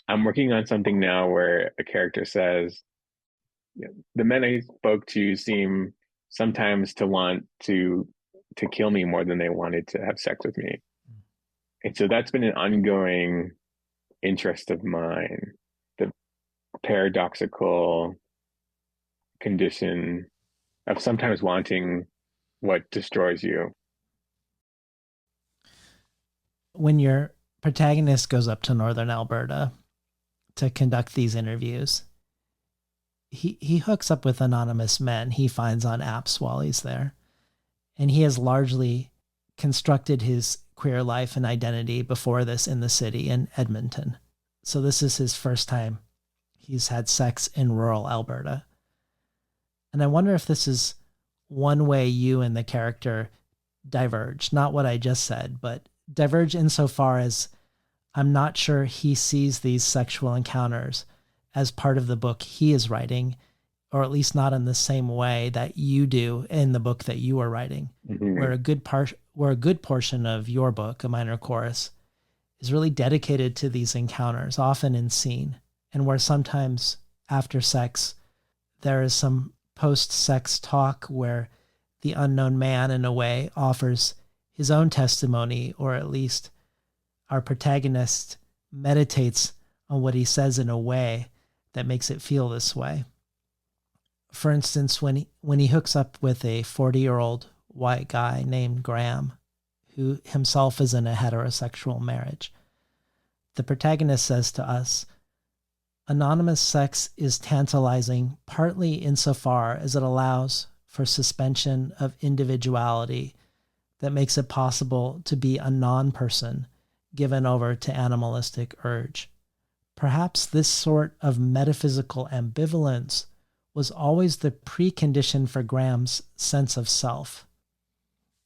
I'm working on something now where a character says, the men I spoke to seem sometimes to want to kill me more than they wanted to have sex with me. And so that's been an ongoing interest of mine, the paradoxical condition of sometimes wanting what destroys you. When your protagonist goes up to Northern Alberta to conduct these interviews, he hooks up with anonymous men he finds on apps while he's there. And he has largely constructed his queer life and identity before this in the city in Edmonton. So this is his first time he's had sex in rural Alberta. And I wonder if this is one way you and the character diverge. Not what I just said, but diverge insofar as I'm not sure he sees these sexual encounters as part of the book he is writing, or at least not in the same way that you do in the book that you are writing, where a good portion of your book, A Minor Chorus, is really dedicated to these encounters, often in scene, and where sometimes after sex, there is some post-sex talk where the unknown man, in a way, offers his own testimony, or at least our protagonist meditates on what he says in a way that makes it feel this way. For instance, when he hooks up with a 40-year-old white guy named Graham, who himself is in a heterosexual marriage, the protagonist says to us, anonymous sex is tantalizing partly insofar as it allows for suspension of individuality that makes it possible to be a non-person given over to animalistic urge. Perhaps this sort of metaphysical ambivalence was always the precondition for Graham's sense of self.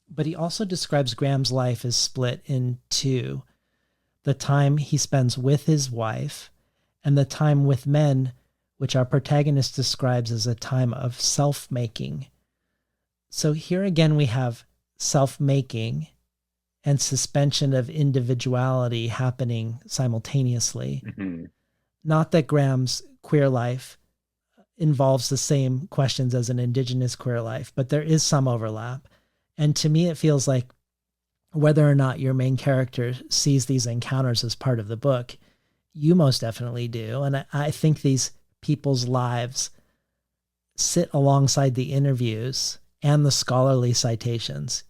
But he also describes Graham's life as split in two: the time he spends with his wife and the time with men, which our protagonist describes as a time of self-making. So here again we have self-making and suspension of individuality happening simultaneously. Mm-hmm. Not that Graham's queer life involves the same questions as an indigenous queer life, but there is some overlap. And to me, it feels like whether or not your main character sees these encounters as part of the book, you most definitely do. And I think these people's lives sit alongside the interviews and the scholarly citations.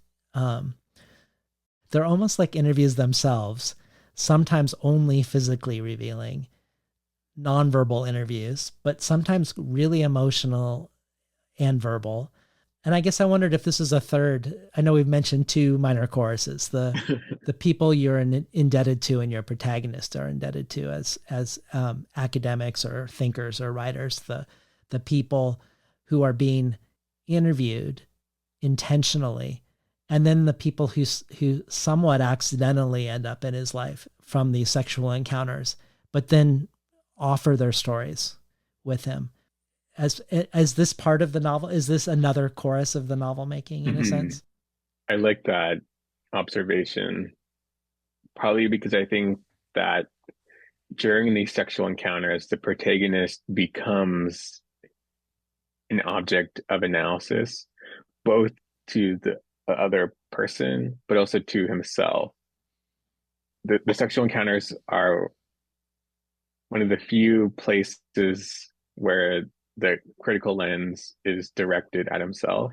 They're almost like interviews themselves, sometimes only physically revealing, nonverbal interviews, but sometimes really emotional and verbal. And I guess I wondered if this is a third. I know we've mentioned two minor choruses, the people you're indebted to and your protagonist are indebted to as academics or thinkers or writers, the people who are being interviewed intentionally, and then the people who somewhat accidentally end up in his life from these sexual encounters, but then offer their stories with him. As this part of the novel, is this another chorus of the novel making in a Mm-hmm. sense? I like that observation, probably because I think that during these sexual encounters, the protagonist becomes an object of analysis, both to the other person, but also to himself. The sexual encounters are one of the few places where the critical lens is directed at himself.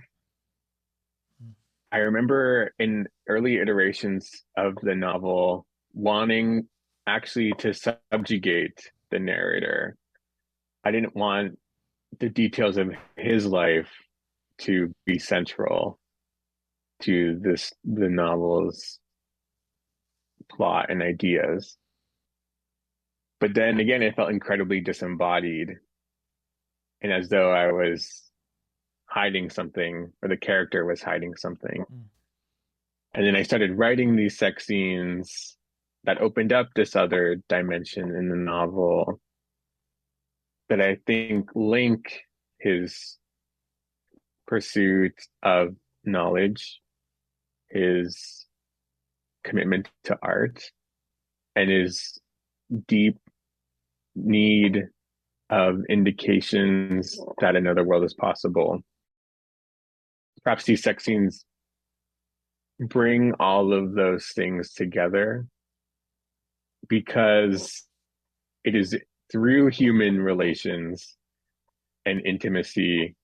I remember in early iterations of the novel wanting actually to subjugate the narrator. I didn't want the details of his life to be central to the novel's plot and ideas. But then again, it felt incredibly disembodied and as though I was hiding something or the character was hiding something. Mm. And then I started writing these sex scenes that opened up this other dimension in the novel that I think link his pursuit of knowledge, his commitment to art, and his deep need of indications that another world is possible. Perhaps these sex scenes bring all of those things together because it is through human relations and intimacy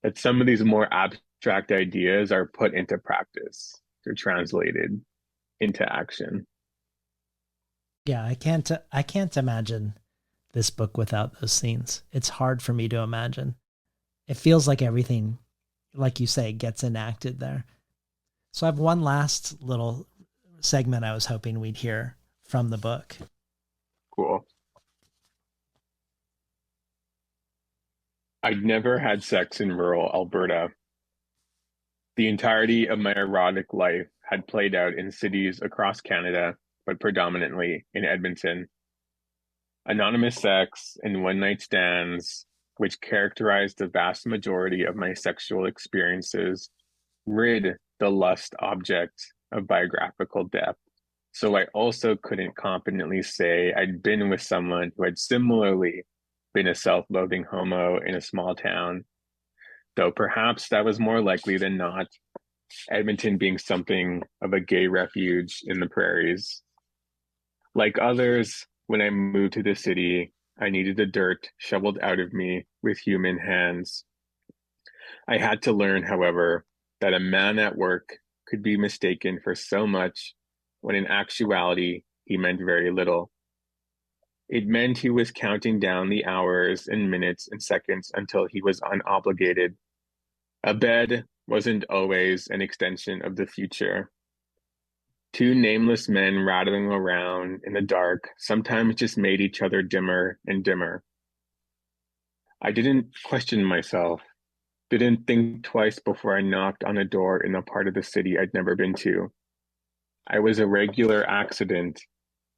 that some of these more abstract ideas are put into practice. They're translated into action. Yeah, I can't imagine this book without those scenes. It's hard for me to imagine. It feels like everything, like you say, gets enacted there. So I have one last little segment I was hoping we'd hear from the book. Cool. I'd never had sex in rural Alberta. The entirety of my erotic life had played out in cities across Canada, but predominantly in Edmonton. Anonymous sex and one night stands, which characterized the vast majority of my sexual experiences, rid the lust object of biographical depth. So I also couldn't confidently say I'd been with someone who had similarly been a self loathing homo in a small town, though perhaps that was more likely than not, Edmonton being something of a gay refuge in the prairies. Like others, when I moved to the city, I needed the dirt shoveled out of me with human hands. I had to learn, however, that a man at work could be mistaken for so much when in actuality he meant very little. It meant he was counting down the hours and minutes and seconds until he was unobligated. A bed, wasn't always an extension of the future. Two nameless men rattling around in the dark sometimes just made each other dimmer and dimmer. I didn't question myself, didn't think twice before I knocked on a door in a part of the city I'd never been to. I was a regular accident,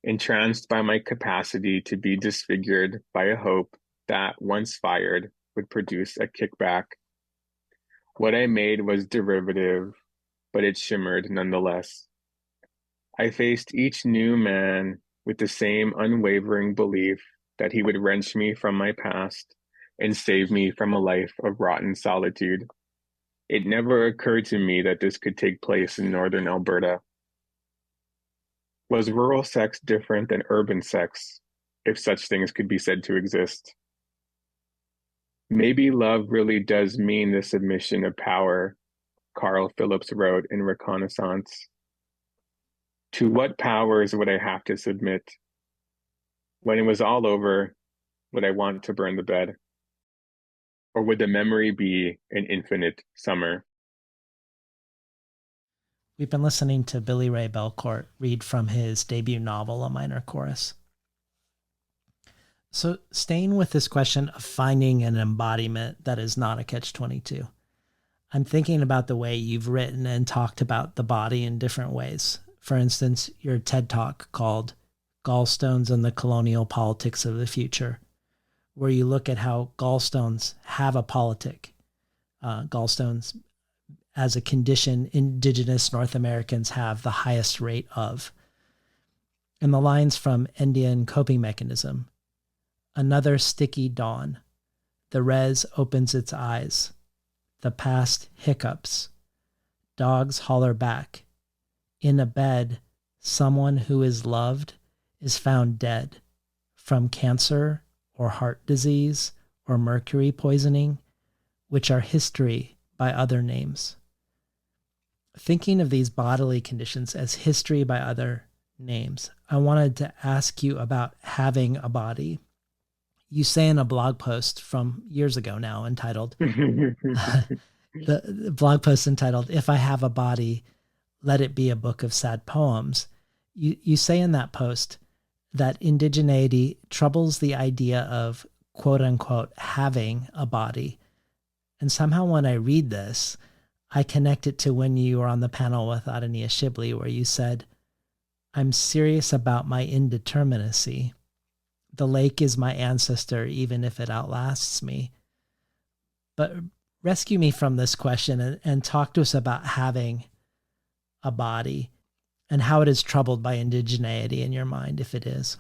entranced by my capacity to be disfigured by a hope that, once fired, would produce a kickback. What I made was derivative, but it shimmered nonetheless. I faced each new man with the same unwavering belief that he would wrench me from my past and save me from a life of rotten solitude. It never occurred to me that this could take place in northern Alberta. Was rural sex different than urban sex, if such things could be said to exist? Maybe love really does mean the submission of power, Carl Phillips wrote in Reconnaissance. To what powers would I have to submit? When it was all over, would I want to burn the bed? Or would the memory be an infinite summer? We've been listening to Billy-Ray Belcourt read from his debut novel, A Minor Chorus. So, staying with this question of finding an embodiment that is not a catch-22, I'm thinking about the way you've written and talked about the body in different ways. For instance, your TED Talk called Gallstones and the Colonial Politics of the Future, where you look at how gallstones have a politic. Gallstones, as a condition, indigenous North Americans have the highest rate of. And the lines from Indian Coping Mechanism: another sticky dawn. The res opens its eyes. The past hiccups. Dogs holler back. In a bed, someone who is loved is found dead from cancer or heart disease or mercury poisoning, which are history by other names. Thinking of these bodily conditions as history by other names, I wanted to ask you about having a body. You say in a blog post from years ago now entitled, the blog post entitled, If I Have a Body, Let It Be a Book of Sad Poems. You say in that post that indigeneity troubles the idea of quote unquote having a body. And somehow when I read this, I connect it to when you were on the panel with Adania Shibley, where you said, I'm serious about my indeterminacy. The lake is my ancestor, even if it outlasts me. But rescue me from this question and talk to us about having a body and how it is troubled by indigeneity in your mind, if it is.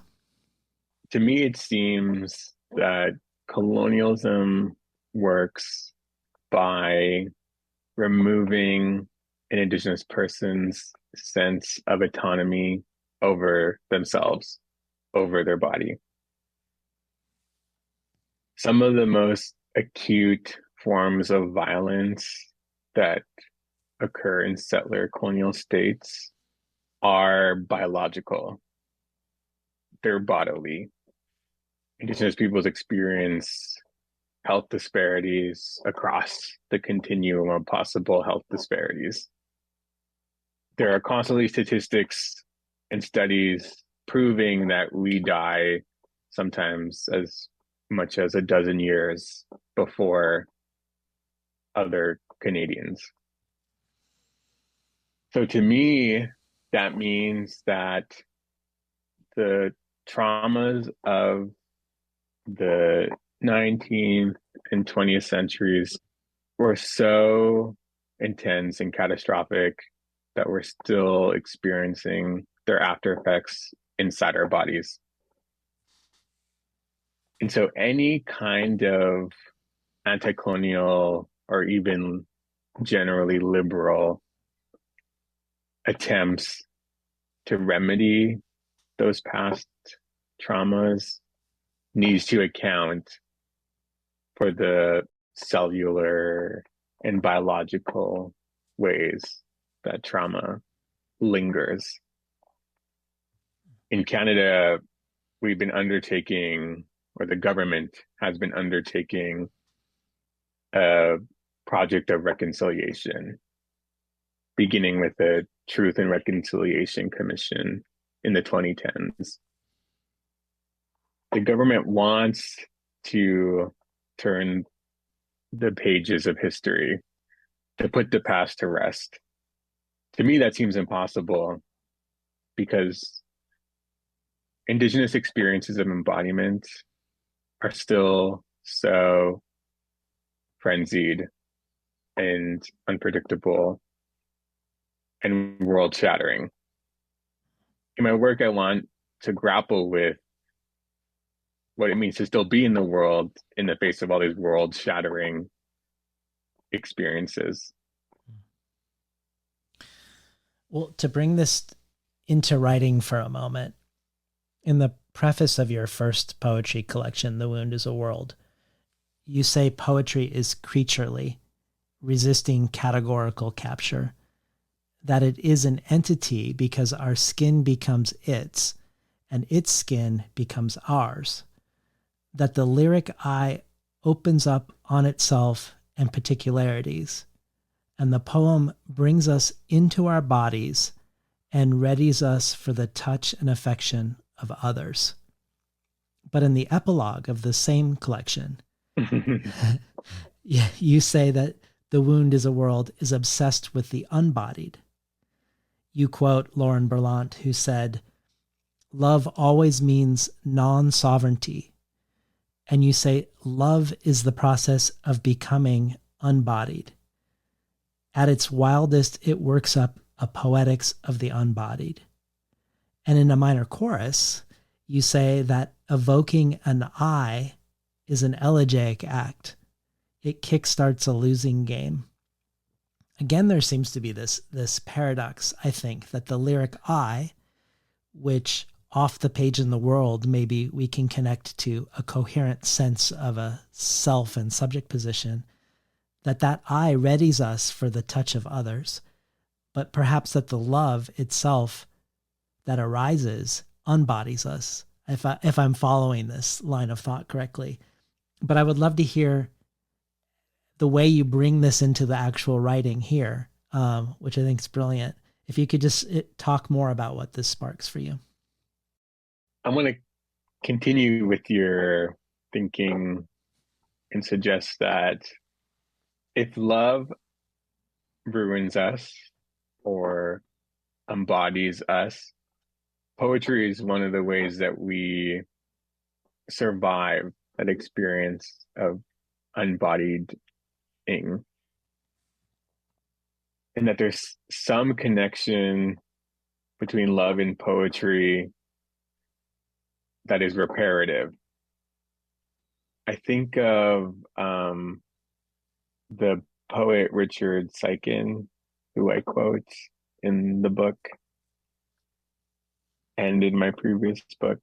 To me, it seems that colonialism works by removing an indigenous person's sense of autonomy over themselves, over their body. Some of the most acute forms of violence that occur in settler colonial states are biological. They're bodily. Indigenous peoples experience health disparities across the continuum of possible health disparities. There are constantly statistics and studies proving that we die sometimes as much as a dozen years before other Canadians. So to me, that means that the traumas of the 19th and 20th centuries were so intense and catastrophic that we're still experiencing their after effects inside our bodies. And so any kind of anti-colonial or even generally liberal attempts to remedy those past traumas needs to account for the cellular and biological ways that trauma lingers. In Canada, we've been undertaking, or the government has been undertaking, a project of reconciliation, beginning with the Truth and Reconciliation Commission in the 2010s. The government wants to turn the pages of history, to put the past to rest. To me, that seems impossible because indigenous experiences of embodiment are still so frenzied and unpredictable and world shattering. In my work, I want to grapple with what it means to still be in the world in the face of all these world shattering experiences. Well, to bring this into writing for a moment, in the preface of your first poetry collection, The Wound is a World, you say poetry is creaturely, resisting categorical capture, that it is an entity because our skin becomes its, and its skin becomes ours, that the lyric eye opens up on itself and particularities, and the poem brings us into our bodies and readies us for the touch and affection of others. But in the epilogue of the same collection, you say that The Wound is a World is obsessed with the unbodied. You quote Lauren Berlant, who said, "Love always means non-sovereignty." And you say, love is the process of becoming unbodied. At its wildest, it works up a poetics of the unbodied. And in a minor chorus, you say that evoking an I is an elegiac act. It kickstarts a losing game. Again, there seems to be this paradox, I think, that the lyric I, which off the page in the world, maybe we can connect to a coherent sense of a self and subject position, that I readies us for the touch of others, but perhaps that the love itself that arises unbodies us, if I'm following this line of thought correctly. But I would love to hear the way you bring this into the actual writing here, which I think is brilliant. If you could just talk more about what this sparks for you. I want to continue with your thinking and suggest that if love ruins us or embodies us, poetry is one of the ways that we survive that experience of unbodied ing. And that there's some connection between love and poetry that is reparative. I think of the poet Richard Seikin, who I quote in the book and in my previous book,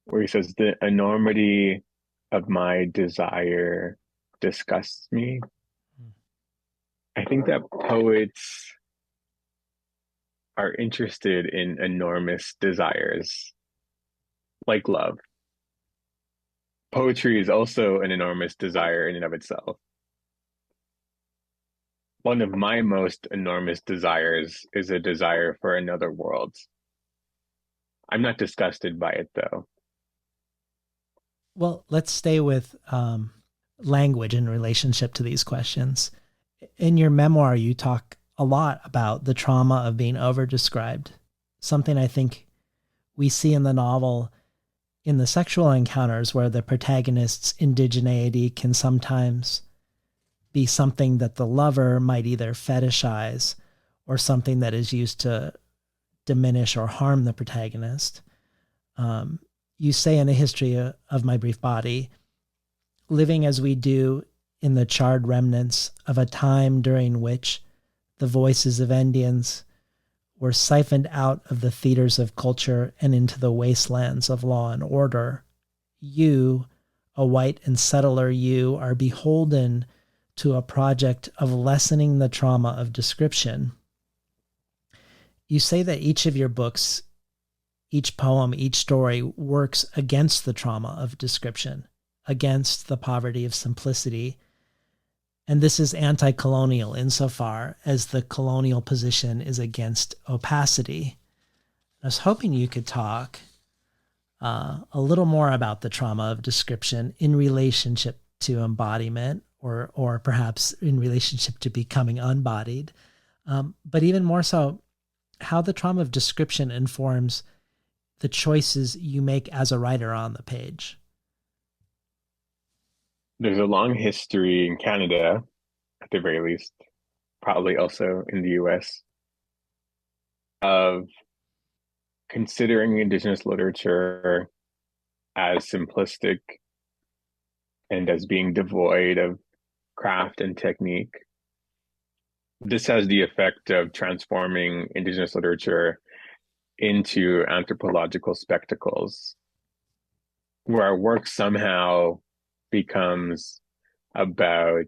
where he says, "The enormity of my desire disgusts me." I think that poets are interested in enormous desires, like love. Poetry is also an enormous desire in and of itself. One of my most enormous desires is a desire for another world. I'm not disgusted by it, though. Well, let's stay with language in relationship to these questions. In your memoir, you talk a lot about the trauma of being overdescribed, something I think we see in the novel in the sexual encounters where the protagonist's indigeneity can sometimes be something that the lover might either fetishize or something that is used to diminish or harm the protagonist. You say in A History of My Brief Body, living as we do in the charred remnants of a time during which the voices of Indians were siphoned out of the theaters of culture and into the wastelands of law and order, you, a white and settler you, are beholden to a project of lessening the trauma of description. You say that each of your books, each poem, each story works against the trauma of description, against the poverty of simplicity. And this is anti-colonial insofar as the colonial position is against opacity. I was hoping you could talk a little more about the trauma of description in relationship to embodiment, or perhaps in relationship to becoming unbodied. But even more so, how the trauma of description informs the choices you make as a writer on the page. There's a long history in Canada, at the very least, probably also in the US, of considering indigenous literature as simplistic and as being devoid of craft and technique. This has the effect of transforming indigenous literature into anthropological spectacles, where our work somehow becomes about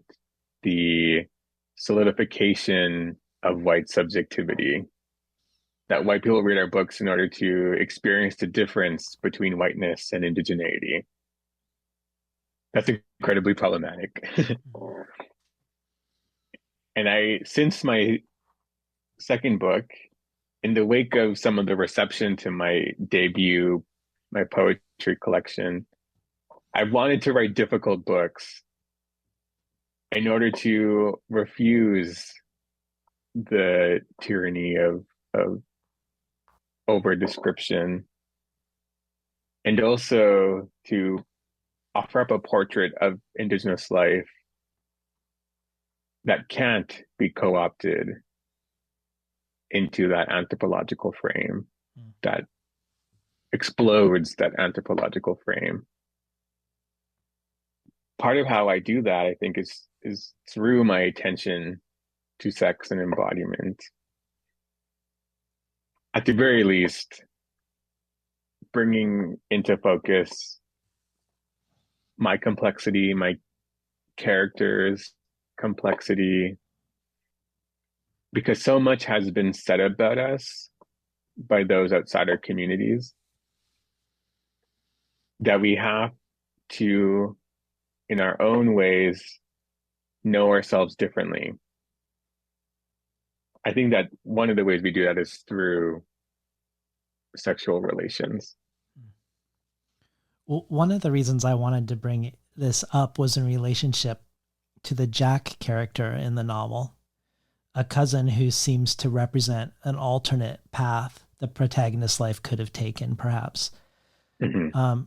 the solidification of white subjectivity. That white people read our books in order to experience the difference between whiteness and indigeneity. That's incredibly problematic. And since my second book, in the wake of some of the reception to my debut, my poetry collection, I wanted to write difficult books in order to refuse the tyranny of over description, and also to offer up a portrait of indigenous life that can't be co-opted into that anthropological frame, that explodes that anthropological frame. Part of how I do that, I think, is through my attention to sex and embodiment. At the very least, bringing into focus my complexity, my characters' complexity, because so much has been said about us by those outside our communities that we have to, in our own ways, know ourselves differently. I think that one of the ways we do that is through sexual relations. Well, one of the reasons I wanted to bring this up was in relationship to the Jack character in the novel, a cousin who seems to represent an alternate path the protagonist's life could have taken, perhaps. Mm-hmm.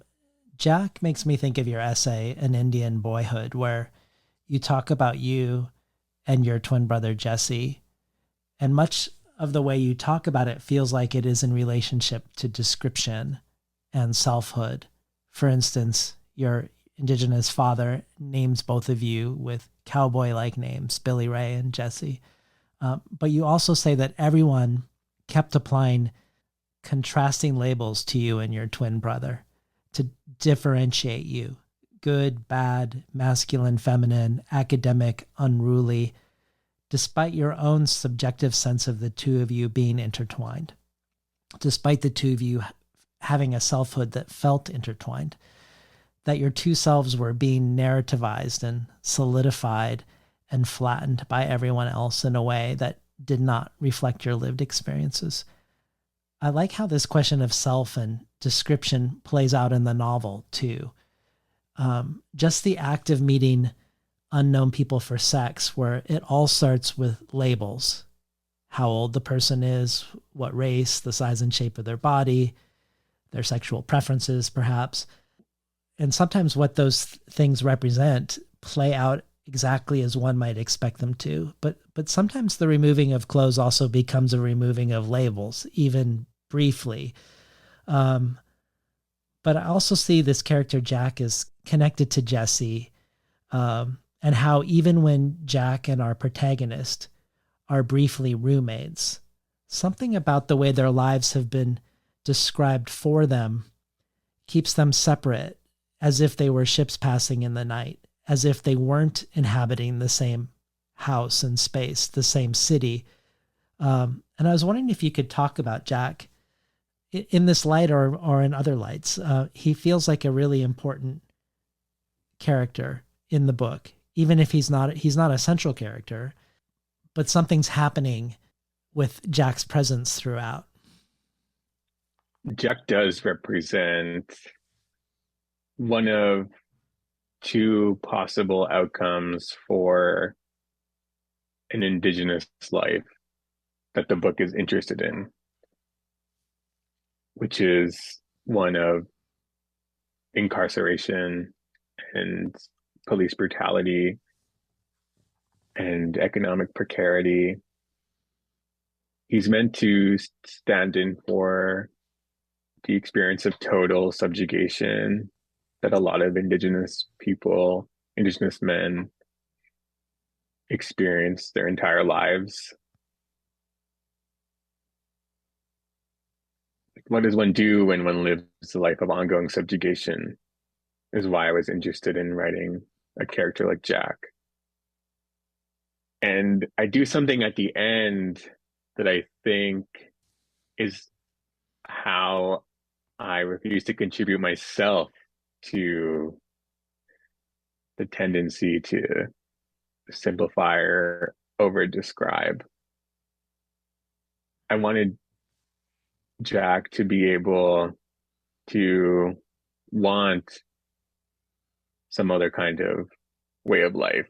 Jack makes me think of your essay, An Indian Boyhood, where you talk about you and your twin brother, Jesse. And much of the way you talk about it feels like it is in relationship to description and selfhood. For instance, your indigenous father names both of you with cowboy-like names, Billy-Ray and Jesse. But you also say that everyone kept applying contrasting labels to you and your twin brother to differentiate you: good, bad, masculine, feminine, academic, unruly, despite your own subjective sense of the two of you being intertwined, despite the two of you having a selfhood that felt intertwined, that your two selves were being narrativized and solidified and flattened by everyone else in a way that did not reflect your lived experiences. I like how this question of self and description plays out in the novel too. Just the act of meeting unknown people for sex, where it all starts with labels: how old the person is, what race, the size and shape of their body, their sexual preferences, perhaps. And sometimes what those things represent play out exactly as one might expect them to. But sometimes the removing of clothes also becomes a removing of labels, even briefly. But I also see this character Jack is connected to Jesse, and how even when Jack and our protagonist are briefly roommates, something about the way their lives have been described for them keeps them separate, as if they were ships passing in the night, as if they weren't inhabiting the same house and space, the same city. And I was wondering if you could talk about Jack in this light or in other lights. He feels like a really important character in the book, even if he's not a central character, but something's happening with Jack's presence throughout. Jack does represent one of two possible outcomes for an indigenous life that the book is interested in, which is one of incarceration and police brutality and economic precarity. He's meant to stand in for the experience of total subjugation that a lot of indigenous people, indigenous men experience their entire lives. What does one do when one lives a life of ongoing subjugation is why I was interested in writing a character like Jack. And I do something at the end that I think is how I refuse to contribute myself to the tendency to simplify or over describe. I wanted Jack to be able to want some other kind of way of life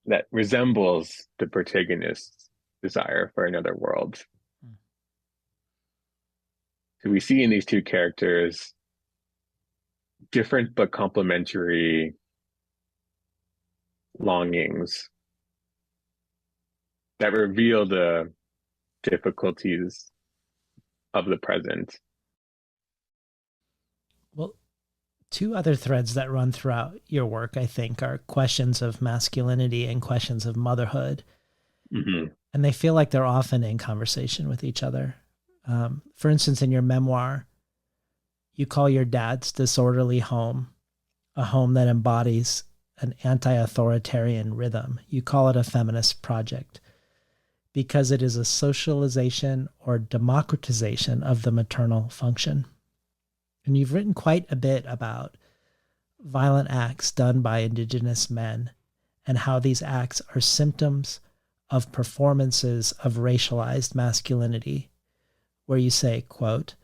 that resembles the protagonist's desire for another world. So we see in these two characters different but complementary longings that reveal the difficulties of the present. Well, two other threads that run throughout your work, I think, are questions of masculinity and questions of motherhood. Mm-hmm. And they feel like they're often in conversation with each other. For instance, in your memoir, you call your dad's disorderly home a home that embodies an anti-authoritarian rhythm. You call it a feminist project because it is a socialization or democratization of the maternal function. And you've written quite a bit about violent acts done by indigenous men and how these acts are symptoms of performances of racialized masculinity, where you say, quote,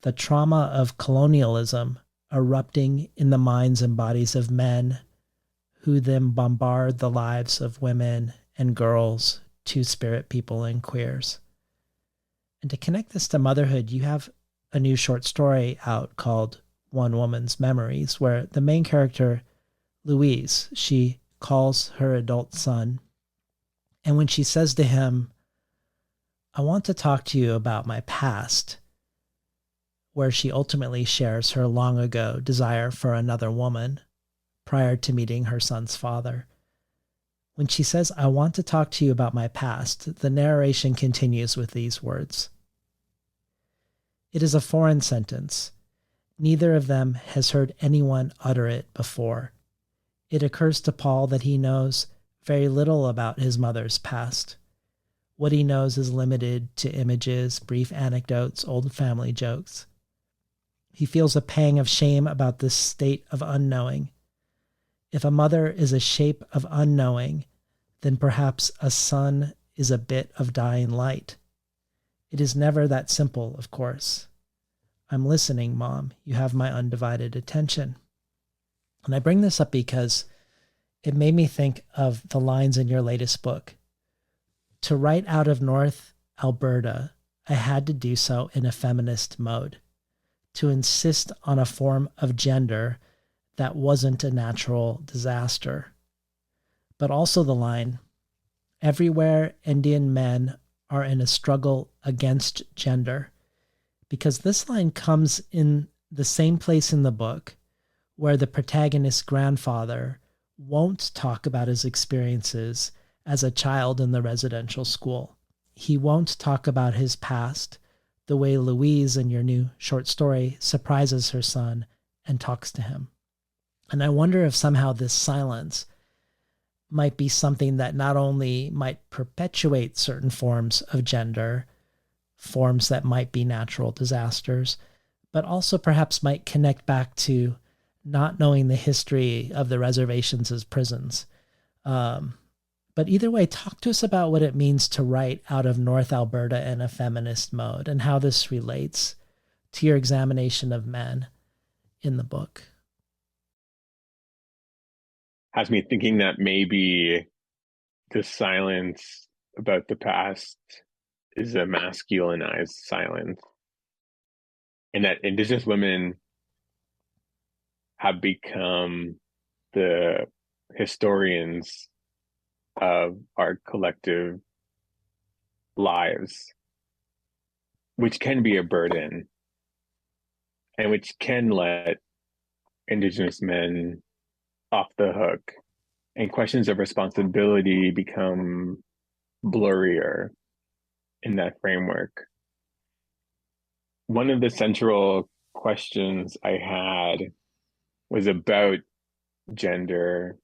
"The trauma of colonialism erupting in the minds and bodies of men who then bombard the lives of women and girls, two-spirit people, and queers." And to connect this to motherhood, you have a new short story out called One Woman's Memories, where the main character, Louise, she calls her adult son. And when she says to him, "I want to talk to you about my past," where she ultimately shares her long ago desire for another woman prior to meeting her son's father. When she says, "I want to talk to you about my past," the narration continues with these words. It is a foreign sentence. Neither of them has heard anyone utter it before. It occurs to Paul that he knows very little about his mother's past. What he knows is limited to images, brief anecdotes, old family jokes. He feels a pang of shame about this state of unknowing. If a mother is a shape of unknowing, then perhaps a son is a bit of dying light. It is never that simple, of course. I'm listening, Mom. You have my undivided attention. And I bring this up because it made me think of the lines in your latest book. To write out of North Alberta, I had to do so in a feminist mode, to insist on a form of gender that wasn't a natural disaster. But also the line, everywhere Indian men are in a struggle against gender, because this line comes in the same place in the book where the protagonist's grandfather won't talk about his experiences as a child in the residential school. He won't talk about his past the way Louise in your new short story surprises her son and talks to him. And I wonder if somehow this silence might be something that not only might perpetuate certain forms of gender, forms that might be natural disasters, but also perhaps might connect back to not knowing the history of the reservations as prisons. But either way, talk to us about what it means to write out of North Alberta in a feminist mode and how this relates to your examination of men in the book. Has me thinking that maybe the silence about the past is a masculinized silence, and that Indigenous women have become the historians of our collective lives, which can be a burden and which can let Indigenous men off the hook, and questions of responsibility become blurrier in that framework. One of the central questions I had was about gender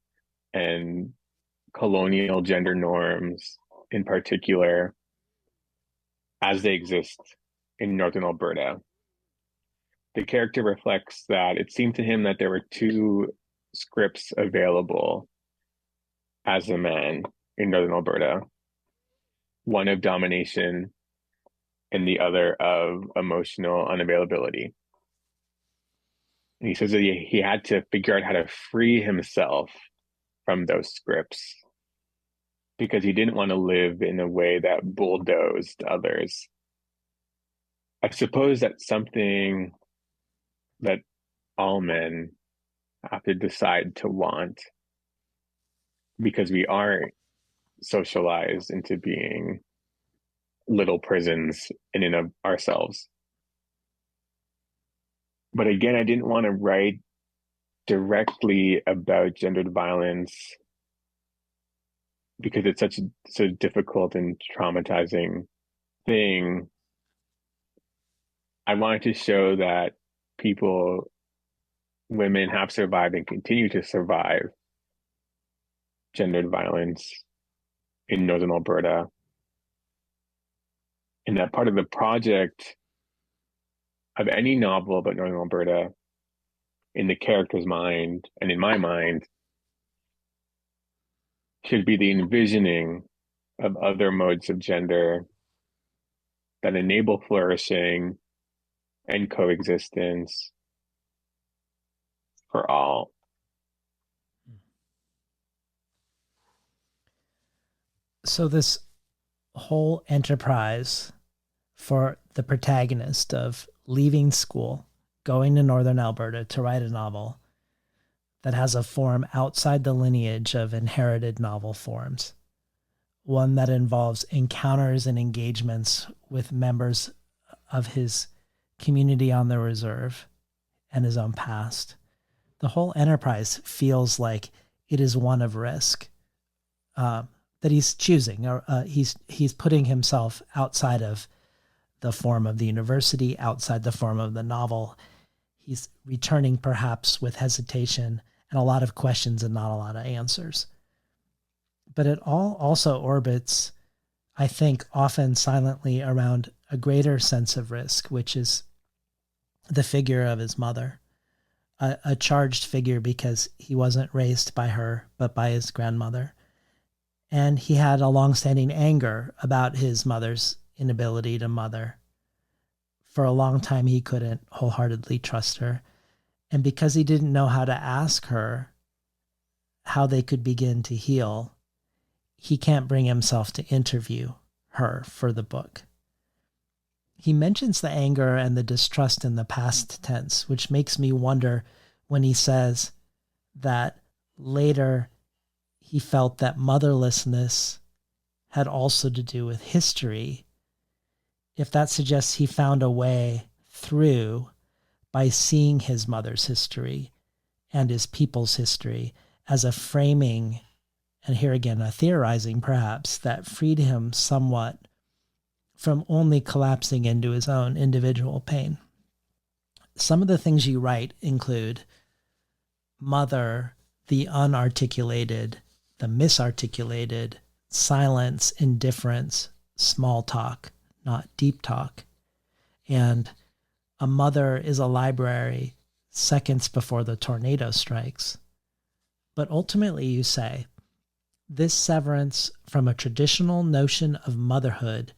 and colonial gender norms in particular as they exist in Northern Alberta. The character reflects that it seemed to him that there were two scripts available as a man in Northern Alberta, one of domination and the other of emotional unavailability. And he says that he had to figure out how to free himself from those scripts because he didn't want to live in a way that bulldozed others. I suppose that's something that all men have to decide to want, because we are socialized into being little prisons in and of ourselves. But again, I didn't want to write directly about gendered violence because it's such a difficult and traumatizing thing. I wanted to show that people, women, have survived and continue to survive gendered violence in Northern Alberta. And that part of the project of any novel about Northern Alberta, in the character's mind and in my mind, should be the envisioning of other modes of gender that enable flourishing and coexistence for all. So this whole enterprise for the protagonist of leaving school, going to Northern Alberta to write a novel that has a form outside the lineage of inherited novel forms, one that involves encounters and engagements with members of his community on the reserve and his own past. The whole enterprise feels like it is one of risk, that he's choosing, or he's putting himself outside of the form of the university, outside the form of the novel. He's returning perhaps with hesitation and a lot of questions and not a lot of answers. But it all also orbits, I think, often silently around a greater sense of risk, which is the figure of his mother, a charged figure because he wasn't raised by her, but by his grandmother. And he had a longstanding anger about his mother's inability to mother. For a long time, he couldn't wholeheartedly trust her. And because he didn't know how to ask her how they could begin to heal, he can't bring himself to interview her for the book. He mentions the anger and the distrust in the past tense, which makes me wonder when he says that later he felt that motherlessness had also to do with history, if that suggests he found a way through by seeing his mother's history and his people's history as a framing, and here again, a theorizing perhaps, that freed him somewhat from only collapsing into his own individual pain. Some of the things you write include mother, the unarticulated, the misarticulated, silence, indifference, small talk, not deep talk. And a mother is a library seconds before the tornado strikes. But ultimately, you say, this severance from a traditional notion of motherhood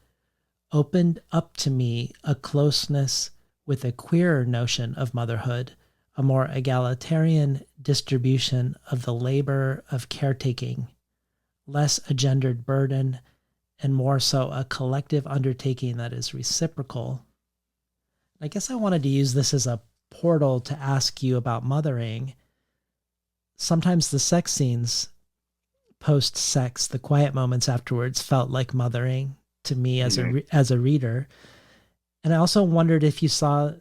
opened up to me a closeness with a queerer notion of motherhood, a more egalitarian distribution of the labor of caretaking, less a gendered burden, and more so a collective undertaking that is reciprocal. I guess I wanted to use this as a portal to ask you about mothering. Sometimes the sex scenes post-sex, the quiet moments afterwards, felt like mothering to me as a reader. And I also wondered if you saw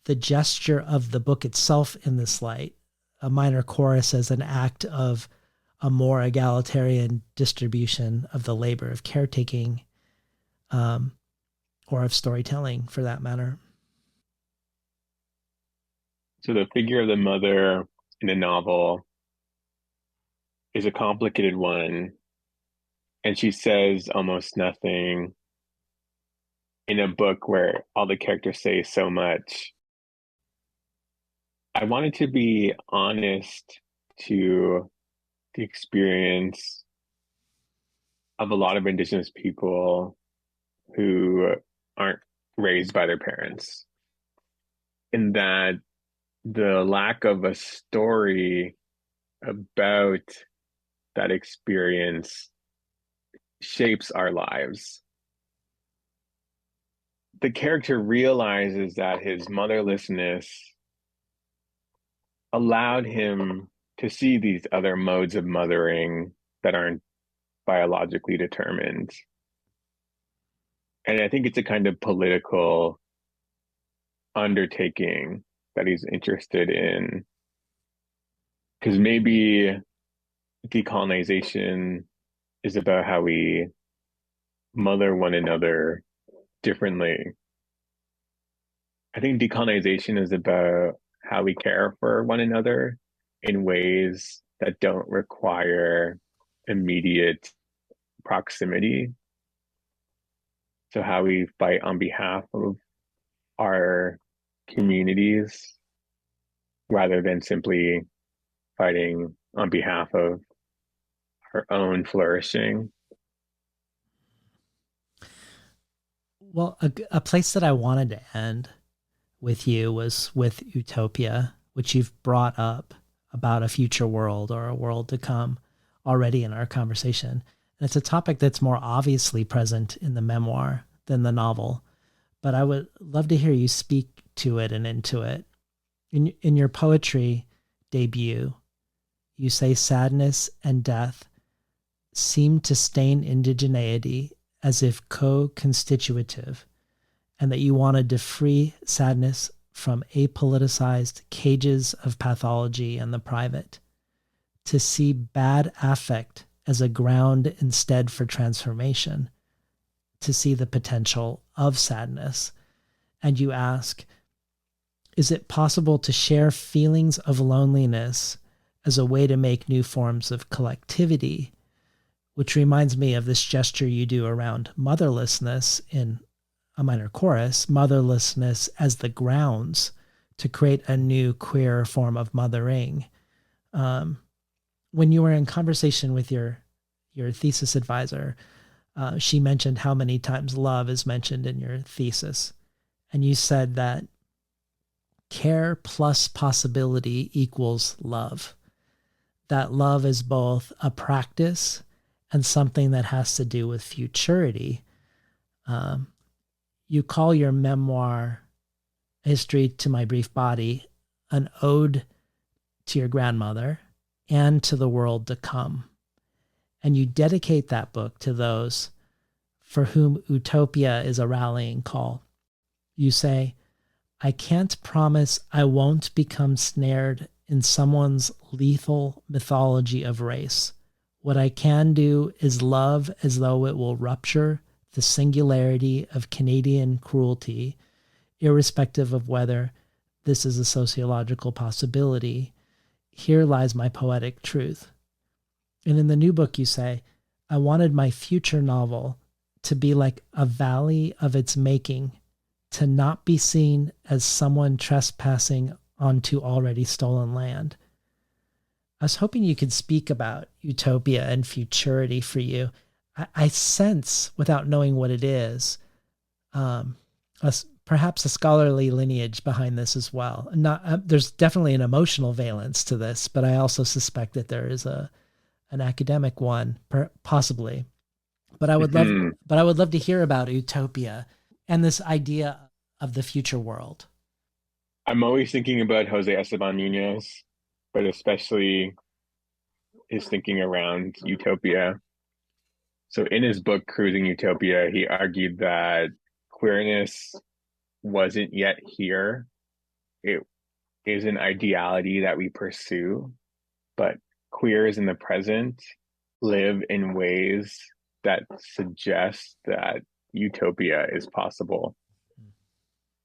the gesture of the book itself in this light, a minor chorus as an act of a more egalitarian distribution of the labor of caretaking, or of storytelling for that matter. So the figure of the mother in the novel is a complicated one, and she says almost nothing in a book where all the characters say so much. I wanted to be honest to the experience of a lot of indigenous people who aren't raised by their parents, in that the lack of a story about that experience shapes our lives. The character realizes that his motherlessness allowed him to see these other modes of mothering that aren't biologically determined. And I think it's a kind of political undertaking that he's interested in. Because maybe decolonization is about how we mother one another differently. I think decolonization is about how we care for one another in ways that don't require immediate proximity. So, how we fight on behalf of our communities rather than simply fighting on behalf of our own flourishing. Well, a place that I wanted to end with you was with Utopia, which you've brought up about a future world or a world to come already in our conversation. And it's a topic that's more obviously present in the memoir than the novel, but I would love to hear you speak to it and into it. In your poetry debut, you say sadness and death seem to stain indigeneity as if co-constitutive, and that you wanted to free sadness from apoliticized cages of pathology and the private, to see bad affect as a ground instead for transformation, to see the potential of sadness. And you ask, is it possible to share feelings of loneliness as a way to make new forms of collectivity? Which reminds me of this gesture you do around motherlessness in a minor chorus, motherlessness as the grounds to create a new queer form of mothering. When you were in conversation with your thesis advisor, she mentioned how many times love is mentioned in your thesis. And you said that care plus possibility equals love. That love is both a practice and something that has to do with futurity. You call your memoir, History to My Brief Body, an ode to your grandmother and to the world to come. And you dedicate that book to those for whom utopia is a rallying call. You say, I can't promise I won't become snared in someone's lethal mythology of race. What I can do is love as though it will rupture the singularity of Canadian cruelty, irrespective of whether this is a sociological possibility. Here lies my poetic truth. And in the new book, you say, I wanted my future novel to be like a valley of its making, to not be seen as someone trespassing onto already stolen land. I was hoping you could speak about utopia and futurity for you. I sense, without knowing what it is, um, perhaps a scholarly lineage behind this as well. Not there's definitely an emotional valence to this, but I also suspect that there is an academic one, possibly. But I would love to hear about utopia and this idea of the future world. I'm always thinking about Jose Esteban Munoz, but especially his thinking around utopia. So in his book, Cruising Utopia, he argued that queerness wasn't yet here. It is an ideality that we pursue, but queers in the present live in ways that suggest that utopia is possible,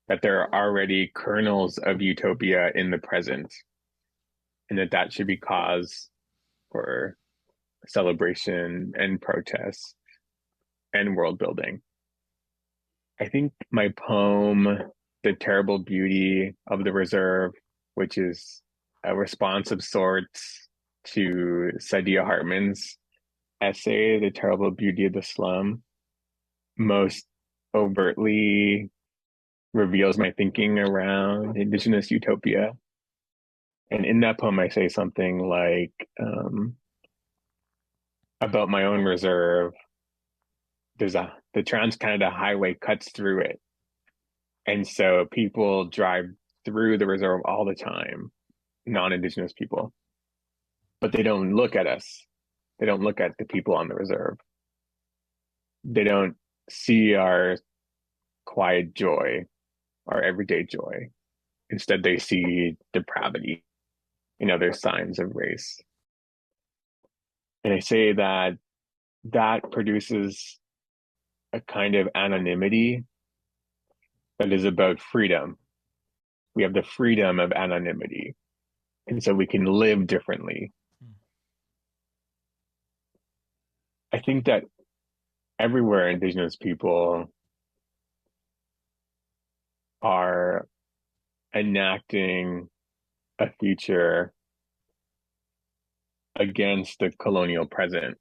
that there are already kernels of utopia in the present, and that should be cause for celebration and protest and world building. I think my poem, The Terrible Beauty of the Reserve, which is a response of sorts to Saidiya Hartman's essay, The Terrible Beauty of the Slum, most overtly reveals my thinking around indigenous utopia. And in that poem, I say something like about my own reserve. The Trans Canada Highway cuts through it, and so people drive through the reserve all the time, non-indigenous people, but they don't look at us. They don't look at the people on the reserve. They don't see our quiet joy, our everyday joy. Instead, they see depravity and other signs of race. And I say that that produces a kind of anonymity that is about freedom. We have the freedom of anonymity. And so we can live differently. I think that everywhere indigenous people are enacting a future against the colonial present.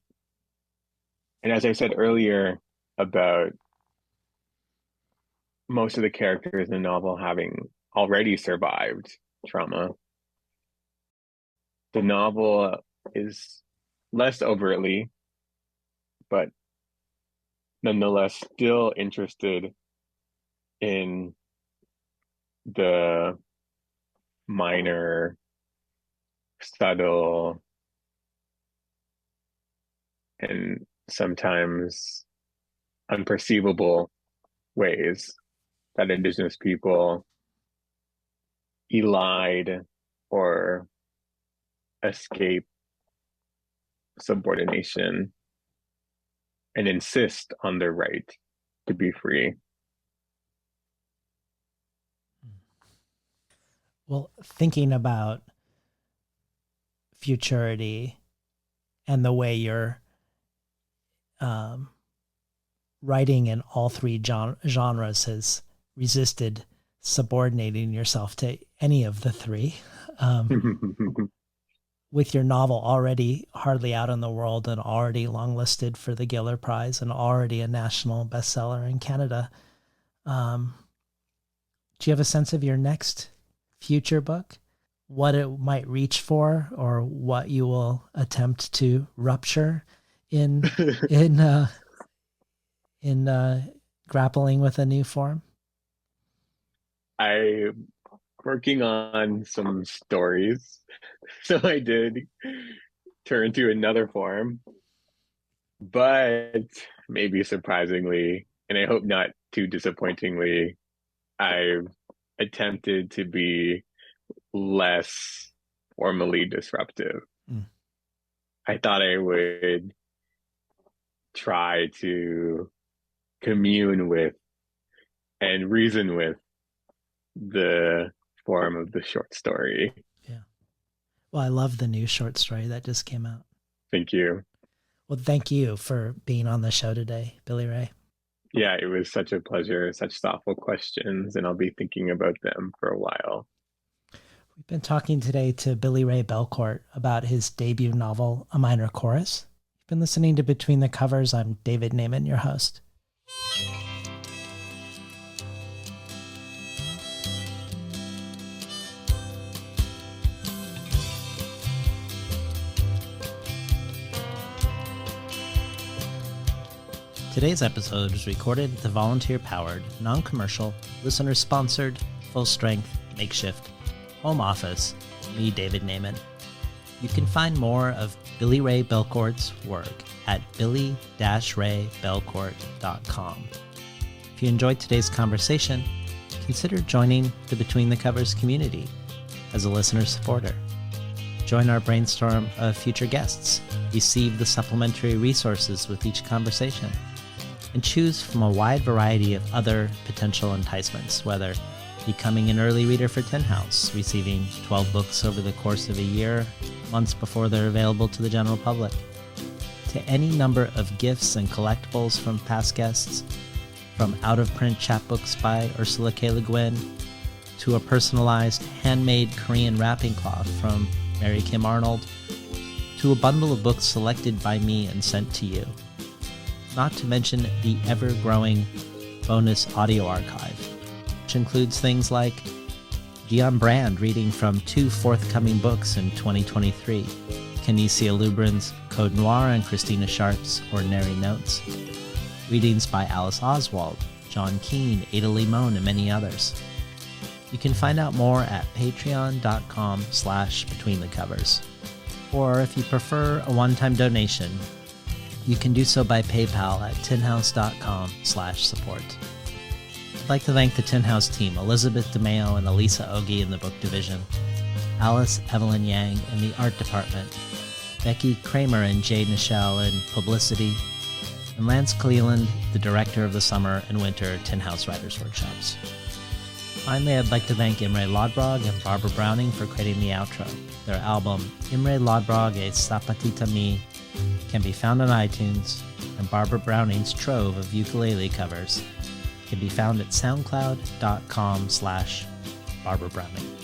And as I said earlier about most of the characters in the novel having already survived trauma, the novel is less overtly, but nonetheless still interested in the minor, subtle, and sometimes unperceivable ways that indigenous people elide or escape subordination and insist on their right to be free. Well, thinking about futurity and the way you're writing in all three genres has resisted subordinating yourself to any of the three. With your novel already hardly out in the world and already longlisted for the Giller Prize and already a national bestseller in Canada, do you have a sense of your next future book? What it might reach for, or what you will attempt to rupture in grappling with a new form? I'm working on some stories, so I did turn to another form, but maybe surprisingly, and I hope not too disappointingly, I've attempted to be less formally disruptive. Mm. I thought I would try to commune with and reason with the form of the short story. Yeah. Well, I love the new short story that just came out. Thank you. Well, thank you for being on the show today, Billy-Ray. Yeah, it was such a pleasure, such thoughtful questions, and I'll be thinking about them for a while. We've been talking today to Billy-Ray Belcourt about his debut novel, A Minor Chorus. You've been listening to Between the Covers. I'm David Naiman, your host. Today's episode was recorded at the volunteer-powered, non-commercial, listener-sponsored, full-strength, makeshift home office, me, David Naiman. You can find more of Billy-Ray Belcourt's work at billy-raybelcourt.com. If you enjoyed today's conversation, consider joining the Between the Covers community as a listener supporter. Join our brainstorm of future guests, receive the supplementary resources with each conversation, and choose from a wide variety of other potential enticements, whether becoming an early reader for Tin House, receiving 12 books over the course of a year, months before they're available to the general public, to any number of gifts and collectibles from past guests, from out-of-print chapbooks by Ursula K. Le Guin, to a personalized handmade Korean wrapping cloth from Mary Kim Arnold, to a bundle of books selected by me and sent to you. Not to mention the ever-growing bonus audio archive, which includes things like Gian Brand reading from 2 forthcoming books in 2023, Kinesia Lubrin's Code Noir and Christina Sharp's Ordinary Notes, readings by Alice Oswald, John Keane, Ada Limon, and many others. You can find out more at patreon.com/betweenthecovers. Or if you prefer a one-time donation, you can do so by PayPal at tinhouse.com/support. I'd like to thank the Tin House team, Elizabeth DeMeo and Elisa Ogie in the book division, Alice Evelyn Yang in the art department, Becky Kramer and Jay Nichelle in publicity, and Lance Cleland, the director of the summer and winter Tin House Writers Workshops. Finally, I'd like to thank Imre Lodbrog and Barbara Browning for creating the outro. Their album, Imre Lodbrog e Sapatita Mi, can be found on iTunes, and Barbara Browning's trove of ukulele covers can be found at soundcloud.com/Barbara Browning.